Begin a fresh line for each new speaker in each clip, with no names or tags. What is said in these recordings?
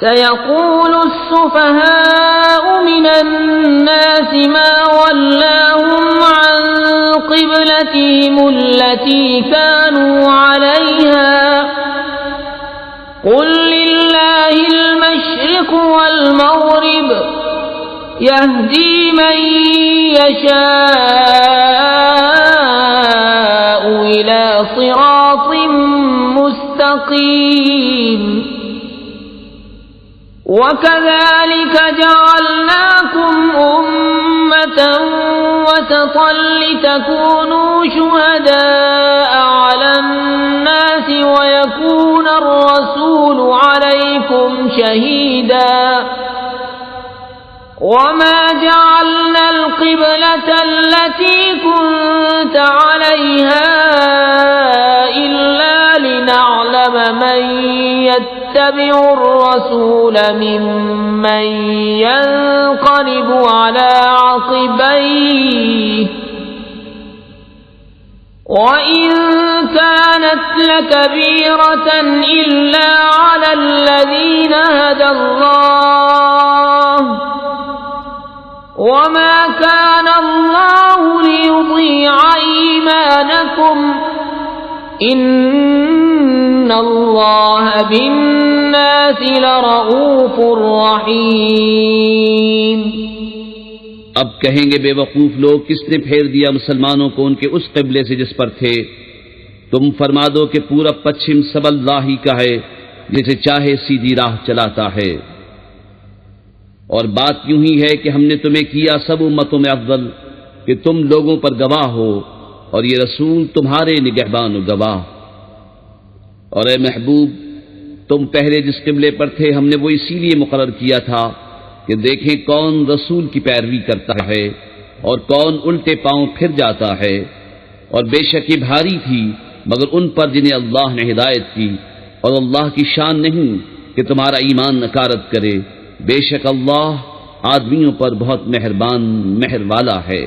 سيقول السفهاء من الناس ما ولاهم عن قبلتهم التي كانوا عليها قل لله المشرق والمغرب يهدي من يشاء إلى صراط مستقيم وَكَذَلِكَ جَعَلْنَاكُمْ أُمَّةً وَسَطًا لِتَكُونُوا شُهَدَاءَ عَلَى النَّاسِ وَيَكُونَ الرَّسُولُ عَلَيْكُمْ شَهِيدًا وَمَا جَعَلْنَا الْقِبْلَةَ الَّتِي كُنْتَ عَلَيْهَا إِلَّا لِنَعْلَمَ مَنْ يتبع الرسول ممن ينقلب على عقبيه وإن كانت لكبيرة إلا على الذين هدى الله وما كان الله ليضيع إيمانكم إن اللہ بالناس لرؤوف رحیم۔
اب کہیں گے بے وقوف لوگ، کس نے پھیر دیا مسلمانوں کو ان کے اس قبلے سے جس پر تھے؟ تم فرما دو کہ پورا پچھم سب اللہ ہی کا ہے، جسے چاہے سیدھی راہ چلاتا ہے۔ اور بات یوں ہی ہے کہ ہم نے تمہیں کیا سب امتوں میں افضل کہ تم لوگوں پر گواہ ہو، اور یہ رسول تمہارے نگہبان و گواہ۔ اور اے محبوب، تم پہلے جس قبلے پر تھے ہم نے وہ اسی لیے مقرر کیا تھا کہ دیکھیں کون رسول کی پیروی کرتا ہے اور کون الٹے پاؤں پھر جاتا ہے۔ اور بے شک یہ بھاری تھی مگر ان پر جنہیں اللہ نے ہدایت کی، اور اللہ کی شان نہیں کہ تمہارا ایمان نکارت کرے، بے شک اللہ آدمیوں پر بہت مہربان مہر والا ہے۔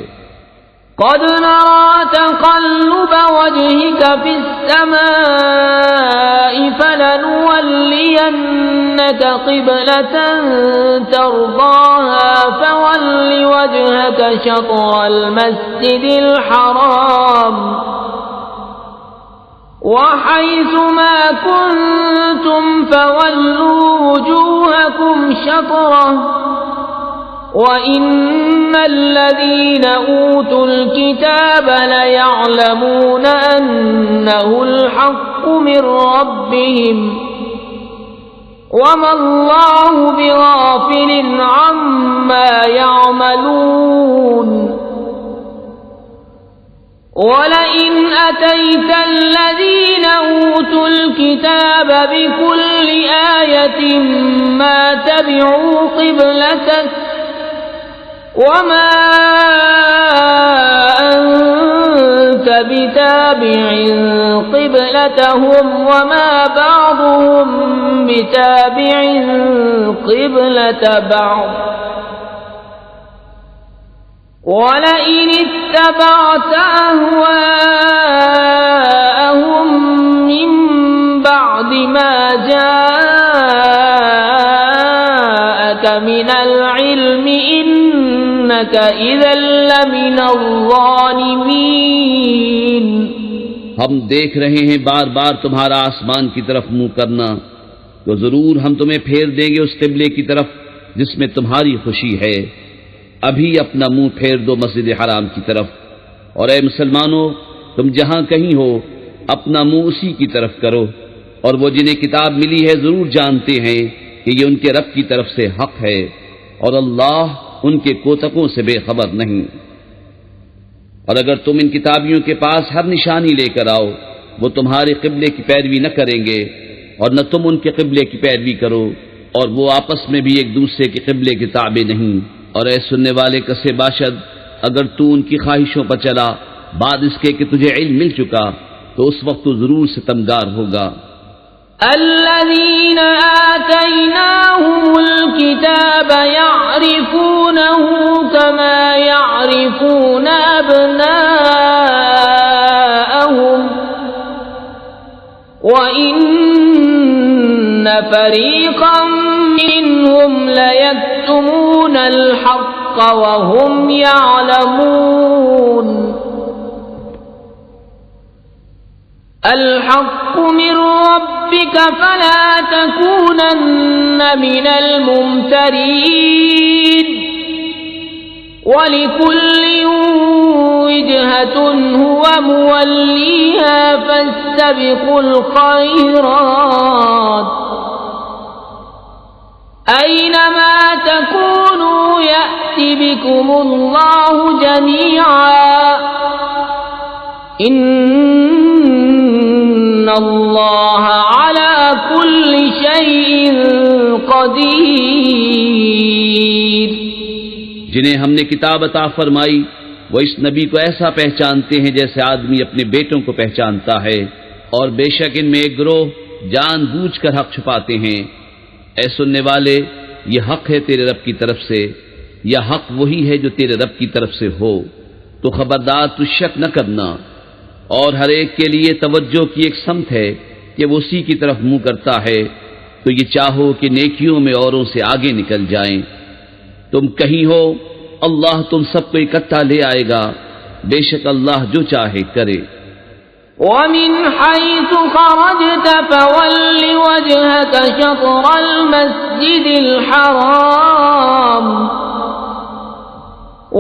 قد نرى تقلب وجهك في السماء فلنولينك قبلة ترضاها فول وجهك شطر المسجد الحرام وحيث ما كنتم فولوا وجوهكم شطره وَإِنَّ الَّذِينَ أُوتُوا الْكِتَابَ لَيَعْلَمُونَ أَنَّهُ الْحَقُّ مِنْ رَبِّهِمْ وَمَا اللَّهُ بِغَافِلٍ عَمَّا يَعْمَلُونَ وَلَئِنْ أَتَيْتَ الَّذِينَ أُوتُوا الْكِتَابَ بِكُلِّ آيَةٍ مَا تَبِعُوا قِبْلَتَكَ وما أنت بتابع قبلتهم وما بعضهم بتابع قبلة بعض ولئن اتبعت أهواءهم من بعد ما جاءك من العلم إنك إذا لمن الظالمين۔
ہم دیکھ رہے ہیں بار بار تمہارا آسمان کی طرف منہ کرنا، تو ضرور ہم تمہیں پھیر دیں گے اس قبلے کی طرف جس میں تمہاری خوشی ہے۔ ابھی اپنا منہ پھیر دو مسجد حرام کی طرف، اور اے مسلمانوں تم جہاں کہیں ہو اپنا منہ اسی کی طرف کرو، اور وہ جنہیں کتاب ملی ہے ضرور جانتے ہیں کہ یہ ان کے رب کی طرف سے حق ہے، اور اللہ ان کے کوتکوں سے بے خبر نہیں۔ اور اگر تم ان کتابیوں کے پاس ہر نشانی لے کر آؤ، وہ تمہارے قبلے کی پیروی نہ کریں گے، اور نہ تم ان کے قبلے کی پیروی کرو، اور وہ آپس میں بھی ایک دوسرے کے قبلے کے تابع نہیں۔ اور اے سننے والے کسے باشد، اگر تو ان کی خواہشوں پر چلا بعد اس کے کہ تجھے علم مل چکا، تو اس وقت تو ضرور ستمگار ہوگا۔
الذين آتيناهم الكتاب يعرفونه كما يعرفون أبناءهم وإن فريقا منهم ليكتمون الحق وهم يعلمون الحق من ربك فلا تكونن من الممترين وَلِكُلٍّ وِجْهَةٌ هُوَ مُوَلِّيهَا فَاسْتَبِقُوا الْخَيْرَاتِ أَيْنَمَا تَكُونُوا يَأْتِ بِكُمُ اللَّهُ جَمِيعًا إِنَّ اللَّهَ عَلَى كُلِّ شَيْءٍ قَدِيرٌ۔
جنہیں ہم نے کتاب عطا فرمائی وہ اس نبی کو ایسا پہچانتے ہیں جیسے آدمی اپنے بیٹوں کو پہچانتا ہے، اور بے شک ان میں ایک گروہ جان بوجھ کر حق چھپاتے ہیں۔ اے سننے والے، یہ حق ہے تیرے رب کی طرف سے، یا حق وہی ہے جو تیرے رب کی طرف سے ہو، تو خبردار تو شک نہ کرنا۔ اور ہر ایک کے لیے توجہ کی ایک سمت ہے کہ وہ اسی کی طرف منہ کرتا ہے، تو یہ چاہو کہ نیکیوں میں اوروں سے آگے نکل جائیں۔ تم کہیں ہو اللہ تم سب کو اکٹھا لے آئے گا، بے شک اللہ جو چاہے کرے۔
وَمِنْ حَيْثُ خَرَجْتَ فَوَلِّ وَجْهَكَ شَطْرَ الْمَسْجِدِ الْحَرَامِ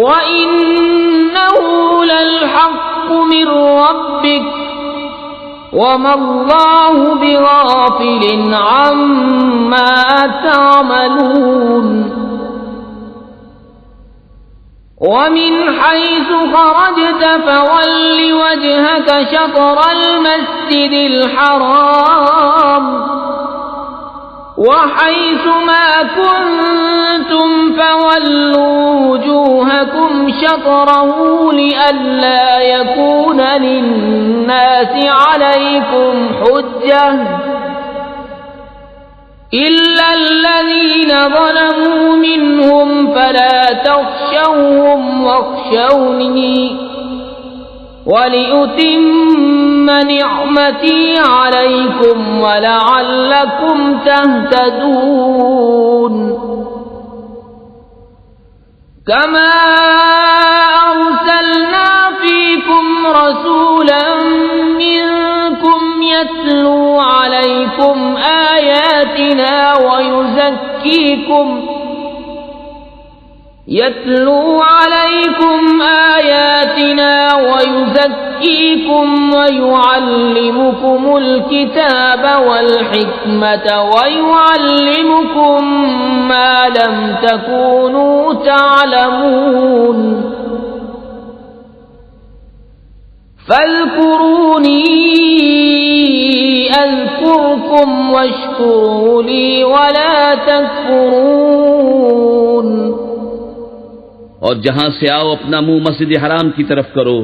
وَإِنَّهُ لَلْحَقُّ مِنْ رَبِّكَ وَمَا اللَّهُ بِغَافِلٍ عَمَّا تَعْمَلُونَ۔ وَمِنْ حَيْثُ خَرَجْتَ فَوَلِّ وَجْهَكَ شَطْرَ الْمَسْجِدِ الْحَرَامِ وَحَيْثُ مَا كُنْتُمْ فَوَلُّوا وُجُوهَكُمْ شَطْرَهُ لِئَلَّا يَكُونَ لِلنَّاسِ عَلَيْكُمْ حُجَّةٌ إِلَّا الَّذِينَ ظَلَمُوا مِنْهُمْ فَلَا تَخْشَوْهُمْ وَاخْشَوْنِي وَلِأُتِمَّ نِعْمَتِي عَلَيْكُمْ وَلَعَلَّكُمْ تَهْتَدُونَ۔ كَمَا أَرْسَلْنَا فِيكُمْ رَسُولًا مِّنكُمْ يَتْلُو عَلَيْكُمْ آيَاتِنَا وَيُزَكِّيكُمْ وَيُعَلِّمُكُمُ الْكِتَابَ وَالْحِكْمَةَ وَيُعَلِّمُكُم مَّا لَمْ تَكُونُوا تَعْلَمُونَ۔ فَاذْكُرُونِي أَذْكُرْكُمْ وَاشْكُرُوا لِي وَلَا تَكْفُرُونَ۔
اور جہاں سے آؤ اپنا منہ مسجد حرام کی طرف کرو،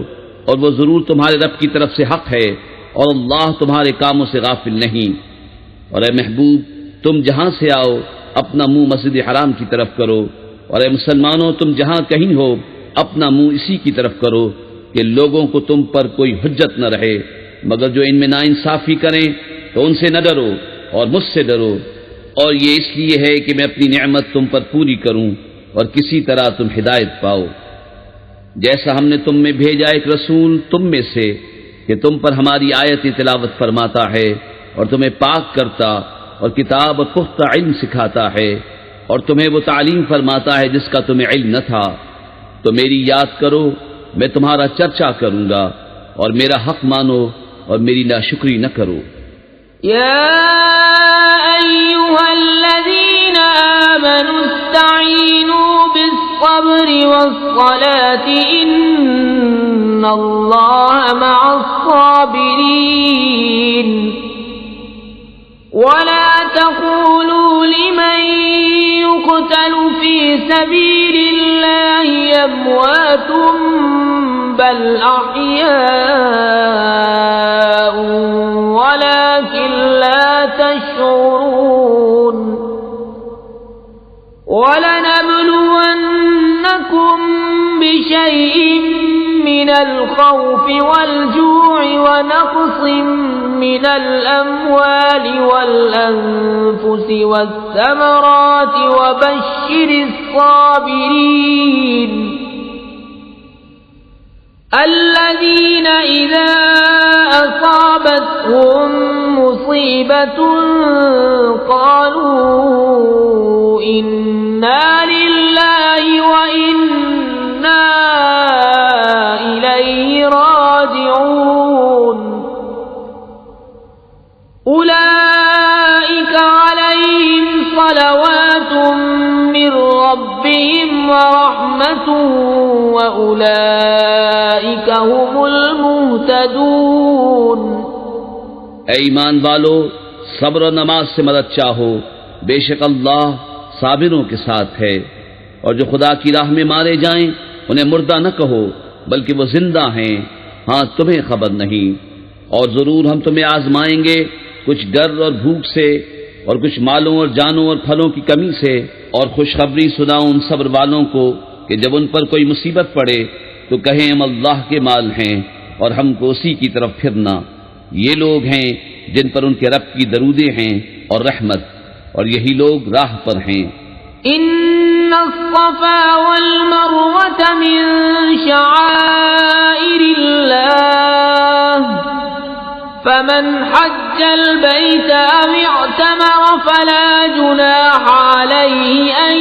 اور وہ ضرور تمہارے رب کی طرف سے حق ہے، اور اللہ تمہارے کاموں سے غافل نہیں۔ اور اے محبوب، تم جہاں سے آؤ اپنا منہ مسجد حرام کی طرف کرو، اور اے مسلمانوں تم جہاں کہیں ہو اپنا منہ اسی کی طرف کرو کہ لوگوں کو تم پر کوئی حجت نہ رہے، مگر جو ان میں ناانصافی کریں تو ان سے نہ ڈرو اور مجھ سے ڈرو، اور یہ اس لیے ہے کہ میں اپنی نعمت تم پر پوری کروں اور کسی طرح تم ہدایت پاؤ۔ جیسا ہم نے تم میں بھیجا ایک رسول تم میں سے کہ تم پر ہماری آیت تلاوت فرماتا ہے اور تمہیں پاک کرتا اور کتاب اور پختہ علم سکھاتا ہے، اور تمہیں وہ تعلیم فرماتا ہے جس کا تمہیں علم نہ تھا، تو میری یاد کرو، میں تمہارا چرچا کروں گا، اور میرا حق مانو اور میری ناشکری نہ کرو۔
یا ایھا الذین آمنوا استعینوا بالصبر والصلاة ان اللہ مع الصابرین ولا تقولوا لمن يقتل في سبيل الله أموات بل أحياء ولكن لا تشعرون ولنبلونكم بشيء من الخوف والجوع ونقص من الأموال والأنفس والثمرات وبشر الصابرين الذين إذا أصابتهم مصيبة قالوا إنا لله وإنا إليه راجعون أولئك عليهم صلوات من ربهم ورحمة وأولئك هم المهتدون۔
اے ایمان والو، صبر و نماز سے مدد چاہو، بے شک اللہ صابروں کے ساتھ ہے۔ اور جو خدا کی راہ میں مارے جائیں انہیں مردہ نہ کہو بلکہ وہ زندہ ہیں، ہاں تمہیں خبر نہیں۔ اور ضرور ہم تمہیں آزمائیں گے، کچھ ڈر اور بھوک سے، اور کچھ مالوں اور جانوں اور پھلوں کی کمی سے، اور خوشخبری سناؤ ان صبر والوں کو کہ جب ان پر کوئی مصیبت پڑے تو کہیں ہم اللہ کے مال ہیں اور ہم کو اسی کی طرف پھرنا۔ یہ لوگ ہیں جن پر ان کے رب کی درودیں ہیں اور رحمت، اور یہی لوگ راہ پر ہیں۔
ان الصفا والمروة من شعائر الله فمن حج البيت أو اعتمر فلا جناح عليه أن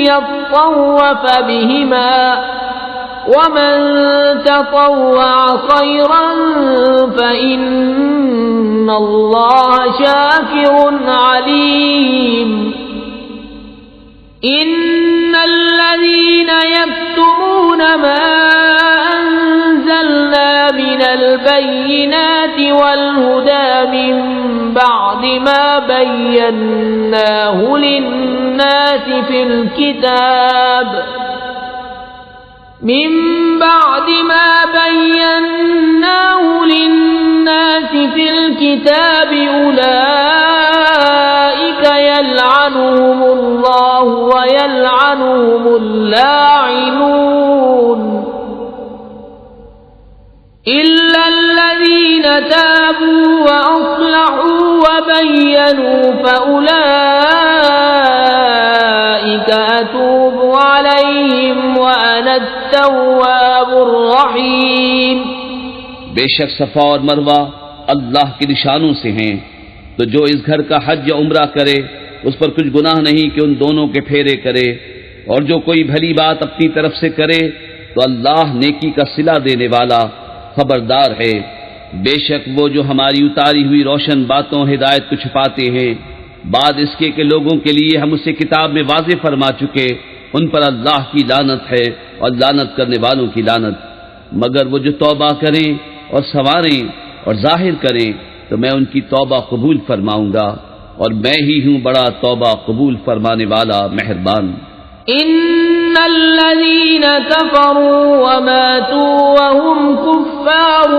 يطوف بهما ومن تطوع خيرا فإن الله شاكر عليم۔ إن الذين يكتمون ما أنزلنا من البينات والهدى من بعد ما بيناه للناس في الكتاب أولئك يلعنهم الله ويلعنهم اللاعنون إلا الذين تابوا وأصلحوا وبينوا فأولئك أتوب عليهم وأنا التواب الرحيم۔
بے شک صفا اور مروہ اللہ کے نشانوں سے ہیں، تو جو اس گھر کا حج یا عمرہ کرے اس پر کچھ گناہ نہیں کہ ان دونوں کے پھیرے کرے، اور جو کوئی بھلی بات اپنی طرف سے کرے تو اللہ نیکی کا صلہ دینے والا خبردار ہے۔ بے شک وہ جو ہماری اتاری ہوئی روشن باتوں ہدایت کو چھپاتے ہیں، بعد اس کے کہ لوگوں کے لیے ہم اسے کتاب میں واضح فرما چکے، ان پر اللہ کی لعنت ہے اور لعنت کرنے والوں کی لعنت۔ مگر وہ جو توبہ کریں اور سنواریں اور ظاہر کریں تو میں ان کی توبہ قبول فرماؤں گا، اور میں ہی ہوں بڑا توبہ قبول فرمانے والا مہربان۔
ان الذين كفروا وماتوا وهم كفار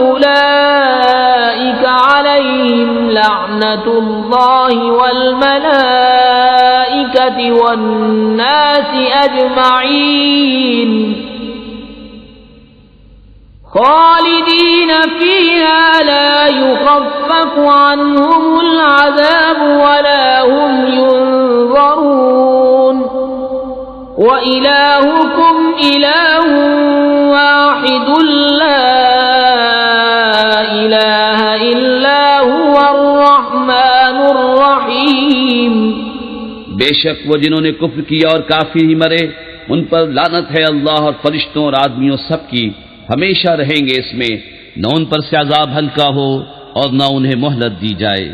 اولئك عليهم لعنة الله والملائكة والناس اجمعين خالدين فيها لا يخفف عنهم العذاب ولا هم ينظرون وإلهكم إله واحد لا إله إلا هو الرحمن الرحيم۔
بے شک وہ جنہوں نے کفر کیا اور کافر ہی مرے ان پر لعنت ہے اللہ اور فرشتوں اور آدمیوں سب کی، ہمیشہ رہیں گے اس میں، نہ ان پر سے عذاب ہلکا ہو اور نہ انہیں مہلت دی جائے۔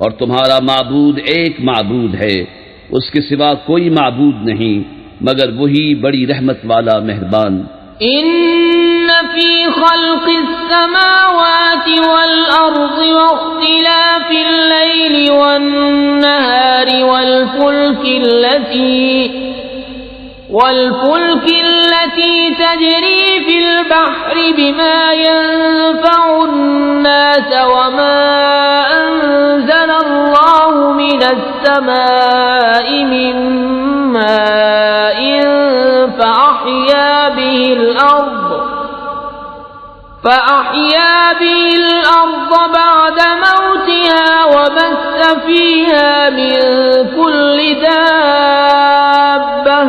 اور تمہارا معبود ایک معبود ہے، اس کے سوا کوئی معبود نہیں مگر وہی بڑی رحمت والا مہربان۔
ان فی خلق السماوات والارض واختلاف اللیل والنہار والفلك التي تجري في البحر بما ينفع الناس وما أنزل الله من السماء من ماء فأحيا به فأحيا به الأرض بعد موتها وبث فيها من كل دابة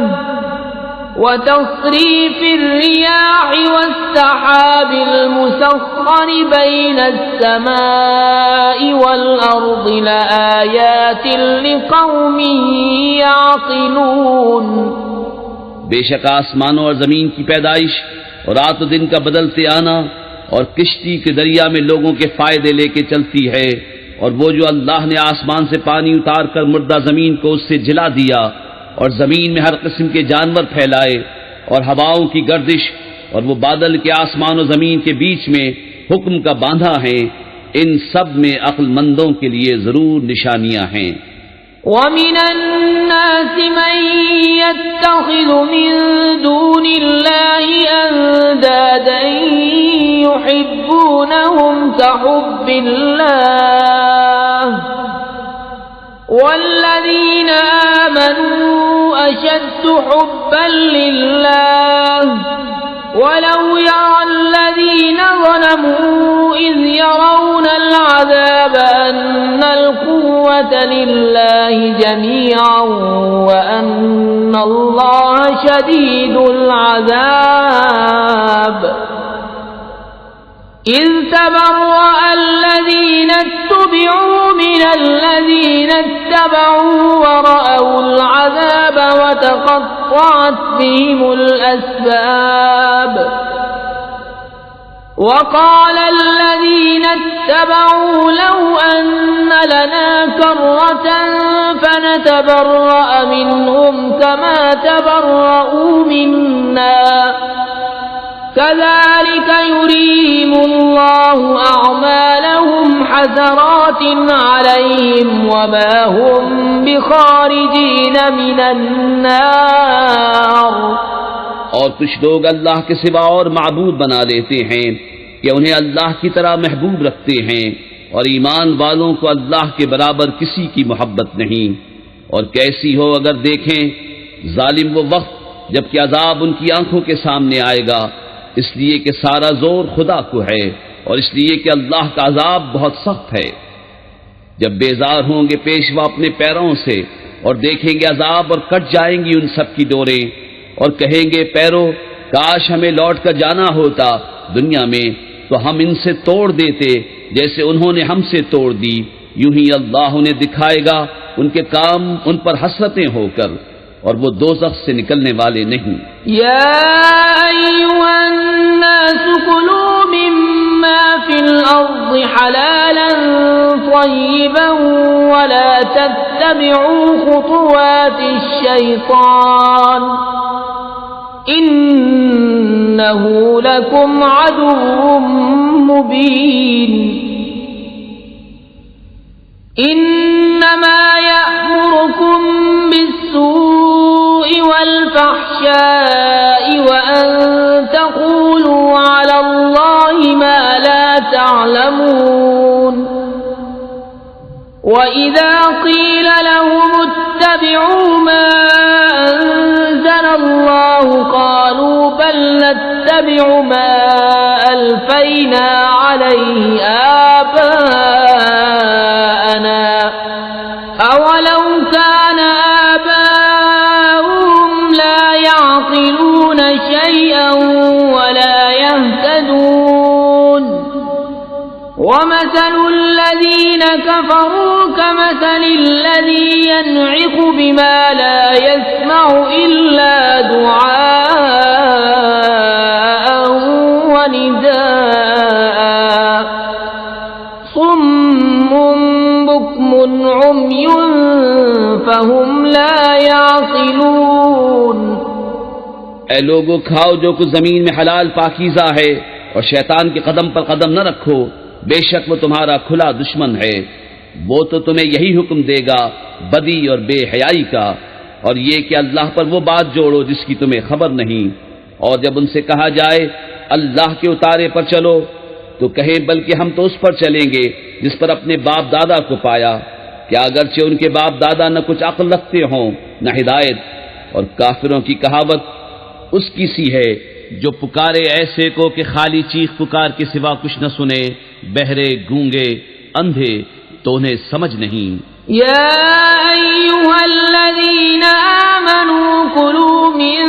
وتصريف الرياح والسحاب المسخر بين السماء والأرض لآيات لقوم يعقلون.
بے شک آسمانوں اور زمین کی پیدائش اور رات و دن کا بدلتے آنا اور کشتی کے دریا میں لوگوں کے فائدے لے کے چلتی ہے، اور وہ جو اللہ نے آسمان سے پانی اتار کر مردہ زمین کو اس سے جلا دیا اور زمین میں ہر قسم کے جانور پھیلائے اور ہواؤں کی گردش اور وہ بادل کے آسمان و زمین کے بیچ میں حکم کا باندھا ہے، ان سب میں عقل مندوں کے لیے ضرور نشانیاں ہیں.
وَمِنَ النَّاسِ مَن يَتَّخِذُ مِن دُونِ اللَّهِ أَندَادًا يُحِبُّونَهُمْ كَحُبِّ اللَّهِ وَالَّذِينَ آمَنُوا أَشَدُّ حُبًّا لِلَّهِ وَلَوْ يَرَى الَّذِينَ ظَلَمُوا إِذْ يَرَوْنَ الْعَذَابَ أَنَّ الْقُوَّةَ لِلَّهِ جَمِيعًا وَأَنَّ اللَّهَ شَدِيدُ الْعَذَابِ. إِذْ تَبَرَّأَ الَّذِينَ اتُّبِعُوا مِنَ الَّذِينَ اتَّبَعُوا وَرَأَوُا الْعَذَابَ وَتَقَطَّعَتْ بِهِمُ الْأَسْبَابُ. وَقَالَ الَّذِينَ اتَّبَعُوا لَوْ أَنَّ لَنَا كَرَّةً فَنَتَبَرَّأَ مِنْهُمْ كَمَا تَبَرَّؤُوا مِنَّا كَذَلِكَ يُرِيهِمُ اللَّهُ أَعْمَالَهُمْ حَسَرَاتٍ عَلَيْهِمْ وَمَا هُمْ بِخَارِجِينَ مِنَ النَّارِ.
اور کچھ لوگ اللہ کے سوا اور معبود بنا لیتے ہیں کہ انہیں اللہ کی طرح محبوب رکھتے ہیں، اور ایمان والوں کو اللہ کے برابر کسی کی محبت نہیں. اور کیسی ہو اگر دیکھیں ظالم وہ وقت جب کہ عذاب ان کی آنکھوں کے سامنے آئے گا، اس لیے کہ سارا زور خدا کو ہے، اور اس لیے کہ اللہ کا عذاب بہت سخت ہے. جب بیزار ہوں گے پیشوا اپنے پیروں سے اور دیکھیں گے عذاب، اور کٹ جائیں گی ان سب کی ڈوریں، اور کہیں گے پیرو کاش ہمیں لوٹ کر جانا ہوتا دنیا میں تو ہم ان سے توڑ دیتے جیسے انہوں نے ہم سے توڑ دی. یوں ہی اللہ انہیں دکھائے گا ان کے کام ان پر حسرتیں ہو کر، اور وہ دوزخ سے نکلنے والے نہیں.
یا ایھا الناس کلوا مما فی الارض حلالا طیبا ولا تتبعوا خطوات الشیطان انه لکم عدو مبین. انما یأمرکم بالسوء والفحشاء وأن تقولوا على الله ما لا تعلمون. وإذا قيل لهم اتبعوا ما أنزل الله قالوا بل نتبع ما ألفينا عليه آباءنا أولو كان آباؤهم لا يعقلون شيئا ولا يهتدون. ومثل الذين كفروا كمثل الذي ينعق بما لا يسمع إلا دعاء ونداء صم بكم عمي فهم لا يعقلون.
اے لوگو کھاؤ جو کچھ زمین میں حلال پاکیزہ ہے، اور شیطان کے قدم پر قدم نہ رکھو، بے شک وہ تمہارا کھلا دشمن ہے. وہ تو تمہیں یہی حکم دے گا بدی اور بے حیائی کا، اور یہ کہ اللہ پر وہ بات جوڑو جس کی تمہیں خبر نہیں. اور جب ان سے کہا جائے اللہ کے اتارے پر چلو تو کہیں بلکہ ہم تو اس پر چلیں گے جس پر اپنے باپ دادا کو پایا، کیا اگرچہ ان کے باپ دادا نہ کچھ عقل رکھتے ہوں نہ ہدایت. اور کافروں کی کہاوت اس کی سی ہے جو پکارے ایسے کو کہ خالی چیخ پکار کے سوا کچھ نہ سنے، بہرے، گونگے، اندھے، تو انہیں سمجھ نہیں۔
یا ایھا الذین آمنوا کلوا من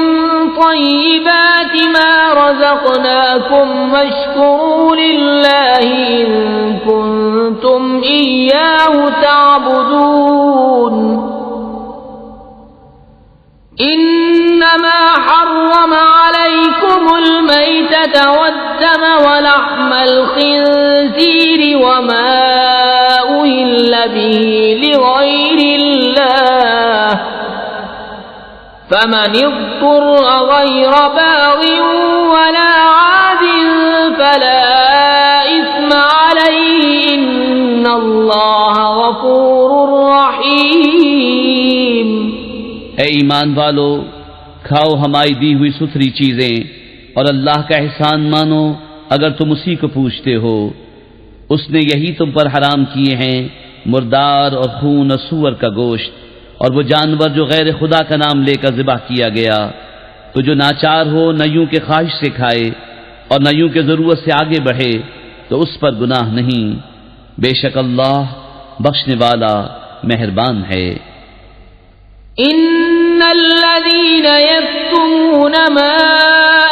طیبات ما رزقناکم واشکروا للہ ان کنتم ایاہ تعبدون۔ انما حرم عليكم الميتة والدم ولحم الخنزير وما أهل به لغير الله فمن اضطر غير باغ ولا عاد فلا إثم عليه إن الله غفور رحيم۔
اے ایمان والو، کھاؤ ہماری دی ہوئی ستھری چیزیں اور اللہ کا احسان مانو اگر تم اسی کو پوچھتے ہو۔ اس نے یہی تم پر حرام کیے ہیں، مردار اور خون اور سور کا گوشت، اور وہ جانور جو غیر خدا کا نام لے کر ذبح کیا گیا۔ تو جو ناچار ہو نہ یوں کہ خواہش سے کھائے اور نہ یوں کہ ضرورت سے آگے بڑھے تو اس پر گناہ نہیں، بے شک اللہ بخشنے والا مہربان ہے۔
ان الذين يكتمون ما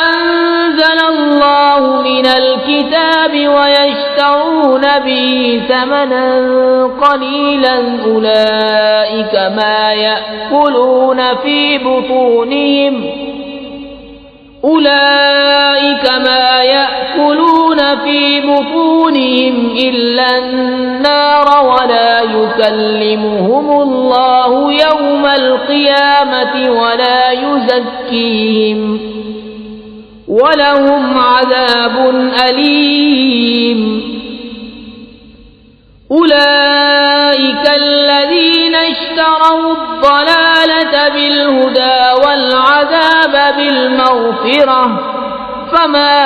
انزل الله من الكتاب ويشترون به ثمنا قليلا اولئك ما يأكلون في بطونهم إلا النار ولا يكلمهم الله يوم القيامة ولا يزكيهم ولهم عذاب أليم۔ أولئك الذين اشتروا الضلالة بالهدى والعذاب بالمغفرة فما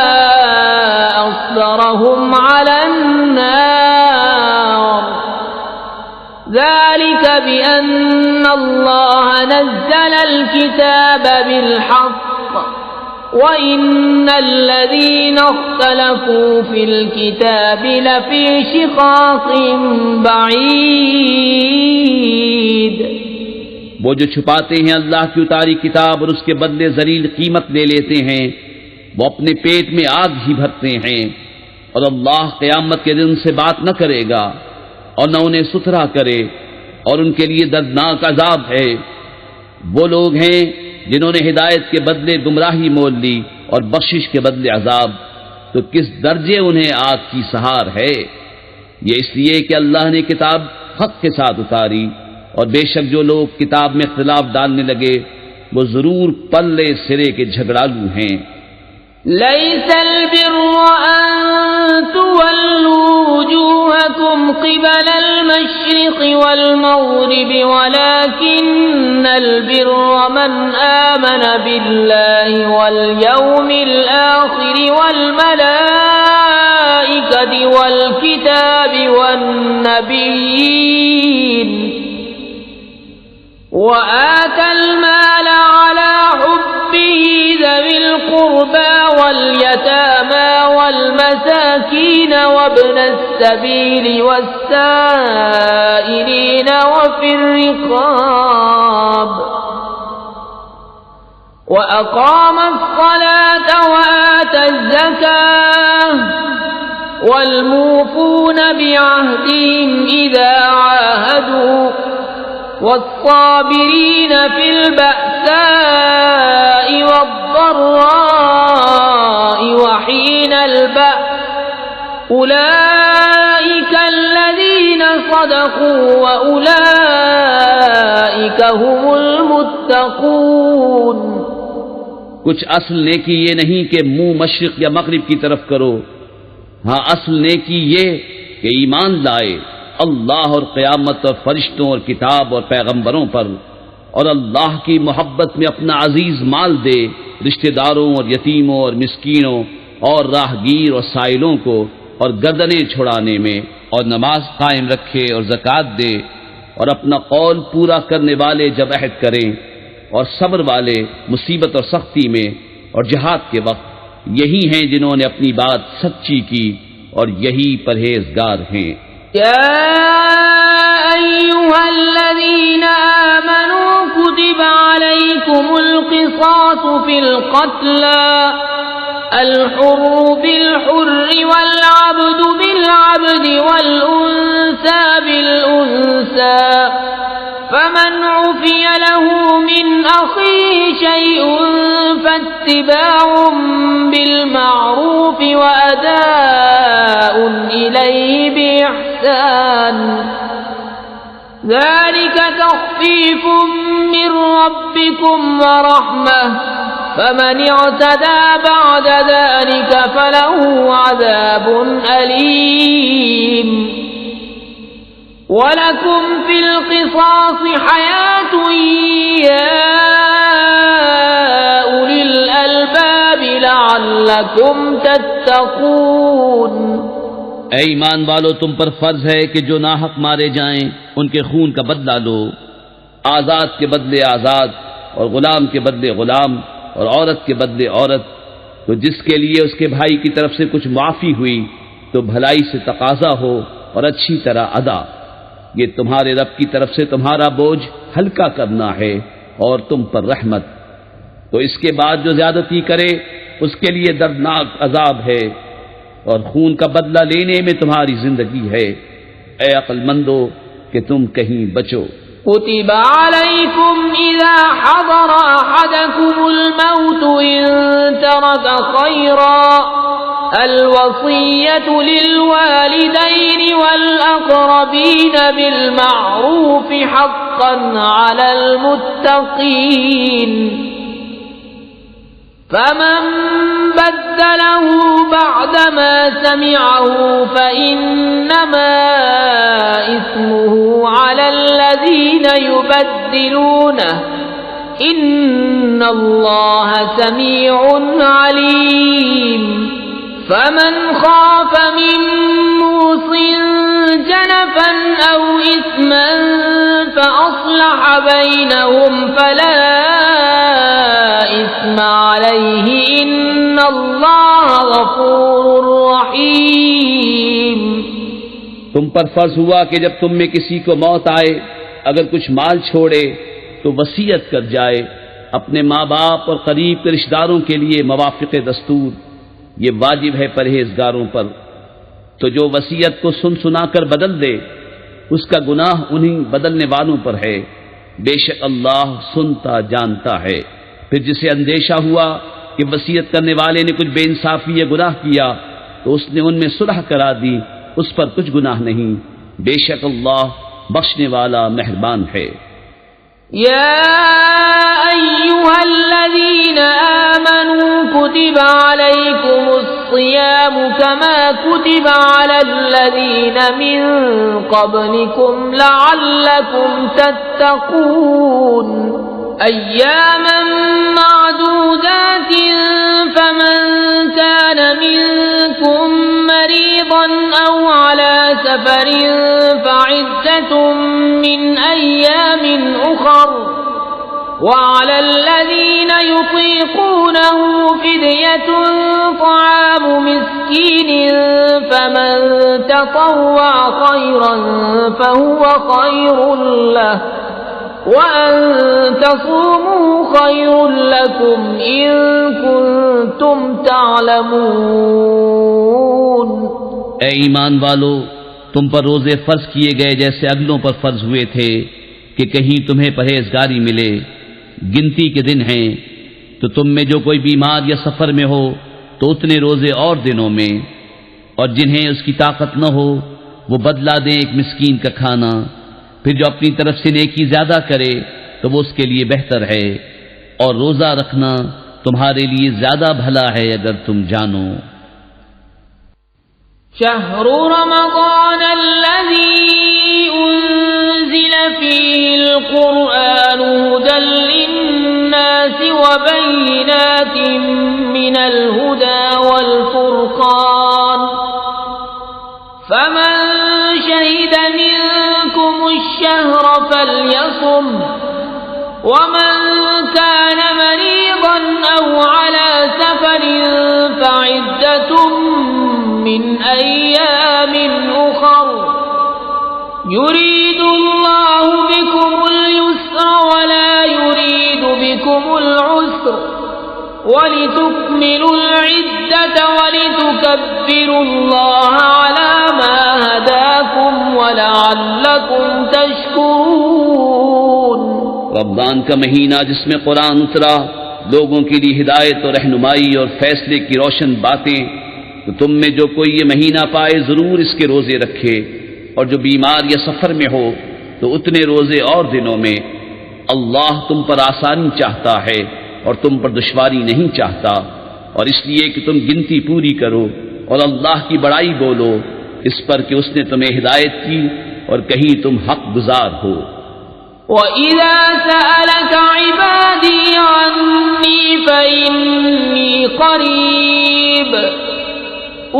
أصبرهم على النار ذلك بأن الله نزل الكتاب بالحق وإن الذين اختلفوا في الكتاب لفي شقاق بعيد۔
وہ جو چھپاتے ہیں اللہ کی اتاری کتاب اور اس کے بدلے ذلیل قیمت لے لیتے ہیں، وہ اپنے پیٹ میں آگ ہی بھرتے ہیں، اور اللہ قیامت کے دن سے بات نہ کرے گا اور نہ انہیں ستھرا کرے، اور ان کے لیے دردناک عذاب ہے۔ وہ لوگ ہیں جنہوں نے ہدایت کے بدلے گمراہی مول لی اور بخشش کے بدلے عذاب، تو کس درجے انہیں آگ کی سہار ہے۔ یہ اس لیے کہ اللہ نے کتاب حق کے ساتھ اتاری، اور بے شک جو لوگ کتاب میں اختلاف ڈالنے لگے وہ ضرور پلے سرے کے جھگڑالو ہیں۔
ليس البر أن تولوا وجوهكم قبل المشرق والمغرب ولكن البر من آمن بالله واليوم الآخر والملائكة والكتاب والنبيين وآتى المال على حبه ذوي القربى واليتامى والمساكين وابن السبيل والسائلين وفي الرقاب وأقام الصلاة وآتى الزكاة والموفون بعهدهم إذا عاهدوا والصابرين في البأساء والضراء وحين البأس أولئك الذين صدقوا وأولئك هم المتقون۔
کچھ اصل نیکی یہ نہیں کہ منہ مشرق یا مغرب کی طرف کرو، ہاں اصل نیکی یہ کہ ایمان لائے اللہ اور قیامت اور فرشتوں اور کتاب اور پیغمبروں پر، اور اللہ کی محبت میں اپنا عزیز مال دے رشتہ داروں اور یتیموں اور مسکینوں اور راہگیر اور سائلوں کو، اور گردنیں چھڑانے میں، اور نماز قائم رکھے اور زکوٰۃ دے، اور اپنا قول پورا کرنے والے جب عہد کریں، اور صبر والے مصیبت اور سختی میں اور جہاد کے وقت۔ یہی ہیں جنہوں نے اپنی بات سچی کی اور یہی پرہیزگار ہیں۔
يا أيها الذين آمنوا كتب عليكم القصاص في القتلى الحر بالحر والعبد بالعبد والأنثى بالأنثى فمن عفي له من أخيه شيء فاتباع بالمعروف وأداء إليه بإحسان ذلك تخفيف من ربكم ورحمة فمن اعتدى بعد ذلك فله عذاب أليم وَلَكُمْ فِي الْقِصَاصِ حَيَاةٌ يَا أُولِي الْأَلْبَابِ لَعَلَّكُمْ تَتَّقُونَ۔
اے ایمان والو، تم پر فرض ہے کہ جو ناحق مارے جائیں ان کے خون کا بدلہ لو، آزاد کے بدلے آزاد اور غلام کے بدلے غلام اور عورت کے بدلے عورت، تو جس کے لیے اس کے بھائی کی طرف سے کچھ معافی ہوئی تو بھلائی سے تقاضا ہو اور اچھی طرح ادا، یہ تمہارے رب کی طرف سے تمہارا بوجھ ہلکا کرنا ہے اور تم پر رحمت۔ تو اس کے بعد جو زیادتی کرے اس کے لیے دردناک عذاب ہے، اور خون کا بدلہ لینے میں تمہاری زندگی ہے۔ اے عقل مندو کہ تم کہیں بچو۔
كتب عليكم إذا حضر أحدكم الموت إن ترك خيرا الوصية للوالدين والأقربين بالمعروف حقا على المتقين فمن بدله بعدما سمعه فإنما إثمه على الذين يبدلونه إن الله سميع عليم فمن خاف من موص جنفا أو إثما فأصلح بينهم فلا إثم عليه إن الله غفور رحيم۔
تم پر فرض ہوا کہ جب تم میں کسی کو موت آئے اگر کچھ مال چھوڑے تو وصیت کر جائے، اپنے ماں باپ اور قریب کے رشتہ داروں کے لیے موافق دستور، یہ واجب ہے پرہیزگاروں پر۔ تو جو وصیت کو سنا کر بدل دے اس کا گناہ انہی بدلنے والوں پر ہے، بے شک اللہ سنتا جانتا ہے۔ پھر جسے اندیشہ ہوا کہ وصیت کرنے والے نے کچھ بے انصافی یا گناہ کیا تو اس نے ان میں صلح کرا دی، اس پر کچھ گناہ نہیں، بے شک اللہ بخشنے والا مہربان ہے۔
يا أيها الذين آمنوا كتب عليكم الصيام كما كتب على الذين من قبلكم لعلكم تتقون أياما معدودات فمن كان منكم مريضا أو على سفر فعدة من أيام أخر وعلى الذين يطيقونه فدية طعام مسكين فمن تطوع خيرا فهو خير له وأن تصوموا خير لكم إن كنتم تعلمون۔
اے ایمان والو، تم پر روزے فرض کیے گئے جیسے اگلوں پر فرض ہوئے تھے کہ کہیں تمہیں پرہیزگاری ملے۔ گنتی کے دن ہیں تو تم میں جو کوئی بیمار یا سفر میں ہو تو اتنے روزے اور دنوں میں، اور جنہیں اس کی طاقت نہ ہو وہ بدلا دیں ایک مسکین کا کھانا، پھر جو اپنی طرف سے نیکی زیادہ کرے تو وہ اس کے لیے بہتر ہے، اور روزہ رکھنا تمہارے لیے زیادہ بھلا ہے اگر تم جانو۔
شهر رمضان الذي أنزل فيه القرآن هدى للناس وبينات من الهدى والفرقان فمن شهد منكم الشهر فليصم ومن كان مريضا أو على سفر فعدة من أيام أخر يريد الله بكم اليسر ولا يريد بكم العسر وَلِتُكْمِلُوا الْعِدَّةَ وَلِتُكَبِّرُوا اللَّهَ عَلَى مَا هَدَاكُمْ وَلَعَلَّكُمْ تَشْكُرُونَ۔
رمضان کا مہینہ جس میں قرآن اترا، لوگوں کے لیے ہدایت اور رہنمائی اور فیصلے کی روشن باتیں، تو تم میں جو کوئی یہ مہینہ پائے ضرور اس کے روزے رکھے، اور جو بیمار یا سفر میں ہو تو اتنے روزے اور دنوں میں۔ اللہ تم پر آسانی چاہتا ہے اور تم پر دشواری نہیں چاہتا، اور اس لیے کہ تم گنتی پوری کرو اور اللہ کی بڑائی بولو، اس پر کہ اس نے تمہیں ہدایت کی اور کہیں تم حق گزار ہو۔
وَإِذَا سَأَلَكَ عِبَادِي عَنِّي فَإِنِّي قَرِيبٌ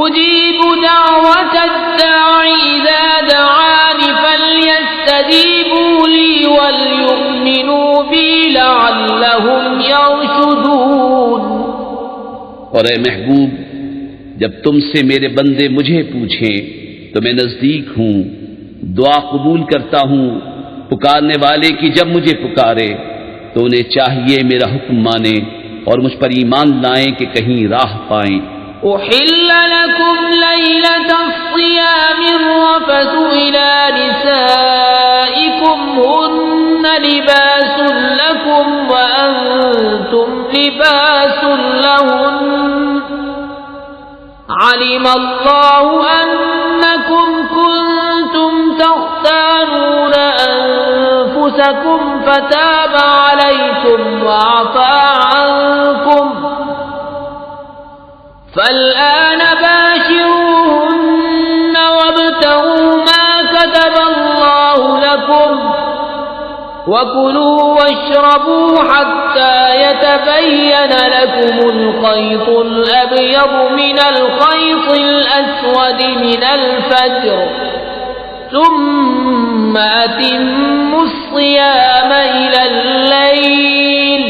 أُجِيبُ دَعْوَةَ الدَّاعِ إِذَا دَعَانِ فَلْيَسْتَجِيبُوا لِي وَلْيُؤْمِنُوا بِي لَعَلَّهُمْ يَرْشُدُونَ۔
اور اے محبوب، جب تم سے میرے بندے مجھے پوچھیں تو میں نزدیک ہوں، دعا قبول کرتا ہوں پکارنے والے کی جب مجھے پکارے، تو انہیں چاہیے میرا حکم مانیں اور مجھ پر ایمان لائیں کہ کہیں راہ پائیں۔
أحل لكم ليلة الصيام الرفث إلى نسائكم هن لباس لكم وأنتم لباس لهن علم الله أنكم كنتم تختانون أنفسكم فتاب عليكم وعفى عنكم فالآن باشروهن وابتغوا ما كتب الله لكم وكلوا واشربوا حتى يتبين لكم الخيط الأبيض من الخيط الأسود من الفجر ثم أتموا الصيام إلى الليل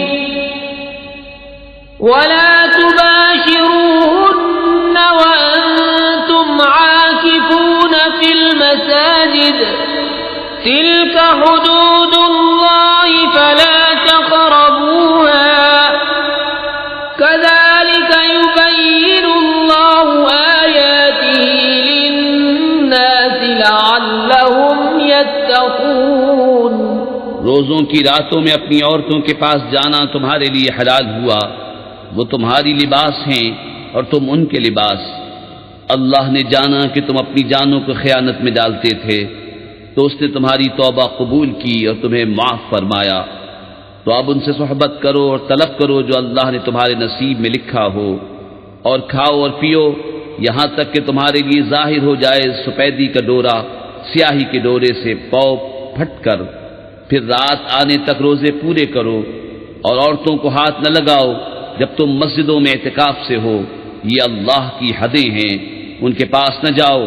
ولا تباشروهن وأنتم عاكفون في المساجد تلك حدود الله فلا تقربوها كذلك يبين الله آياته للناس لعلهم يتقون۔
روزوں کی راتوں میں اپنی عورتوں کے پاس جانا تمہارے لیے حلال ہوا، وہ تمہاری لباس ہیں اور تم ان کے لباس۔ اللہ نے جانا کہ تم اپنی جانوں کو خیانت میں ڈالتے تھے تو اس نے تمہاری توبہ قبول کی اور تمہیں معاف فرمایا، تو اب ان سے صحبت کرو اور طلب کرو جو اللہ نے تمہارے نصیب میں لکھا ہو، اور کھاؤ اور پیو یہاں تک کہ تمہارے لیے ظاہر ہو جائے سفیدی کا ڈورا سیاہی کے ڈورے سے پاؤ پھٹ کر، پھر رات آنے تک روزے پورے کرو، اور عورتوں کو ہاتھ نہ لگاؤ جب تم مسجدوں میں اعتکاف سے ہو، یہ اللہ کی حدیں ہیں، ان کے پاس نہ جاؤ۔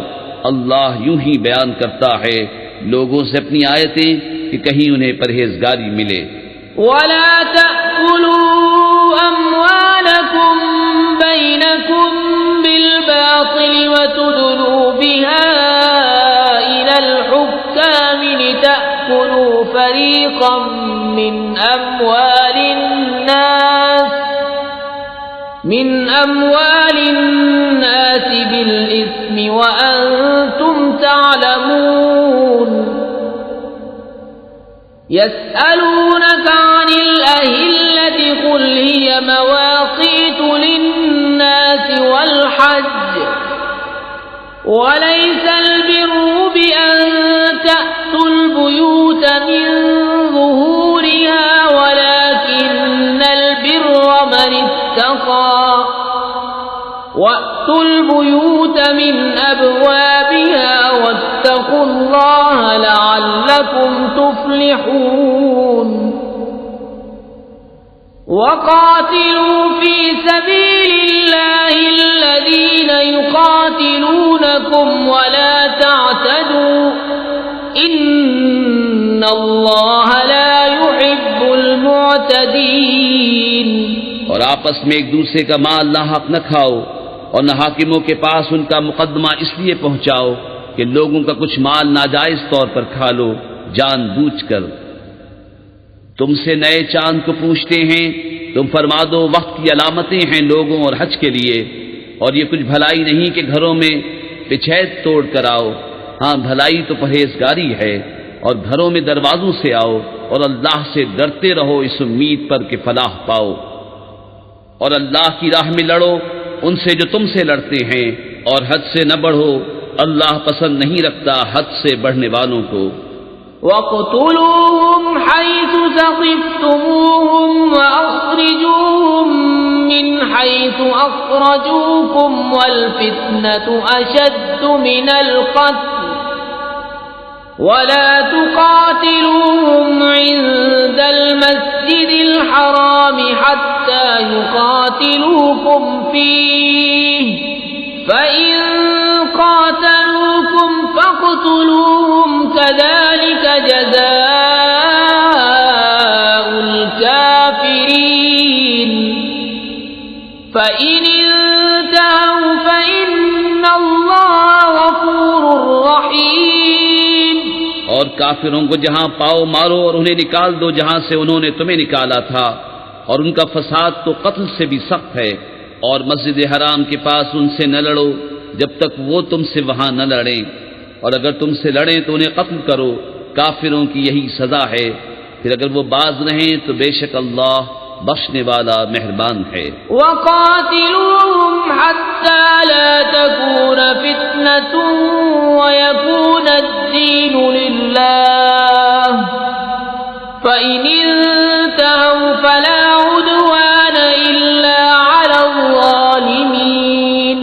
اللہ یوں ہی بیان کرتا ہے لوگوں سے اپنی آیتیں کہ کہیں انہیں پرہیزگاری ملے۔
وَلَا تَأْكُلُوا أَمْوَالَكُمْ بَيْنَكُمْ بِالْبَاطِلِ وَتُدْلُوا بِهَا إِلَى الْحُكَّامِ لِتَأْكُلُوا فَرِيقًا مِّنْ أَمْوَالِ النَّاسِ بِالْإِثْمِ وَأَنْتُمْ تَعْلَمُونَ يَسْأَلُونَكَ عَنِ الْأَهِلَّةِ قُلْ هِيَ مَوَاقِيتُ لِلنَّاسِ وَالْحَجِّ وَلَيْسَ الْبِرُّ بِأَن تَأْتُوا الْبُيُوتَ مِن ظُهُورِهَا وَلَكِنَّ الْبِرَّ مَنِ اتَّقَى وَأْتُوا الْبُيُوتَ مِنْ أَبْوَابِهَا وَاتَّقُوا اللَّهَ لَعَلَّكُمْ تُفْلِحُونَ وَقَاتِلُوا فِي سَبِيلِ اللَّهِ الَّذِينَ يُقَاتِلُونَكُمْ وَلَا تَعْتَدُوا إِنَّ اللَّهَ لَا يُحِبُّ معتدين
اور آپس میں ایک دوسرے کا مال ناحق نہ کھاؤ، اور نہ حاکموں کے پاس ان کا مقدمہ اس لیے پہنچاؤ کہ لوگوں کا کچھ مال ناجائز طور پر کھا لو جان بوجھ کر۔ تم سے نئے چاند کو پوچھتے ہیں، تم فرما دو وقت کی علامتیں ہیں لوگوں اور حج کے لیے، اور یہ کچھ بھلائی نہیں کہ گھروں میں پچھیت توڑ کر آؤ، ہاں بھلائی تو پرہیزگاری ہے، اور گھروں میں دروازوں سے آؤ، اور اللہ سے ڈرتے رہو اس امید پر کہ فلاح پاؤ، اور اللہ کی راہ میں لڑو ان سے جو تم سے لڑتے ہیں، اور حد سے نہ بڑھو، اللہ پسند نہیں رکھتا حد سے بڑھنے والوں کو۔
وَاقْتُلُوهُمْ حَيْثُ ثَقِفْتُمُوهُمْ وَأَخْرِجُوهُمْ مِنْ حَيْثُ أَخْرَجُوكُمْ وَالْفِتْنَةُ أَشَدُّ مِنَ الْقَتْلِ وَلَا تُقَاتِلُوهُمْ عِندَ الْمَسْجِدِ الْحَرَامِ حَتَّى يُقَاتِلُوكُمْ فِيهِ فَإِن قَاتَلُوكُمْ فَاقْتُلُوهُمْ كَذَلِكَ جَزَاءُ الْكَافِرِينَ فَإِنِ انتهوا فَإِنَّ اللَّهَ غَفُورٌ رَّحِيمٌ
اور کافروں کو جہاں پاؤ مارو اور انہیں نکال دو جہاں سے انہوں نے تمہیں نکالا تھا، اور ان کا فساد تو قتل سے بھی سخت ہے، اور مسجد حرام کے پاس ان سے نہ لڑو جب تک وہ تم سے وہاں نہ لڑیں، اور اگر تم سے لڑیں تو انہیں قتل کرو، کافروں کی یہی سزا ہے، پھر اگر وہ باز رہیں تو بے شک اللہ بخشنے والا مہربان ہے۔
وَقَاتِلُوهُمْ حَتَّى لَا تَكُونَ فِتْنَةٌ وَيَكُونَ الدِّينُ لِلَّهِ فَإِنِ انتهوا فَلَا عُدْوَانَ إِلَّا عَلَى الظَّالِمِينَ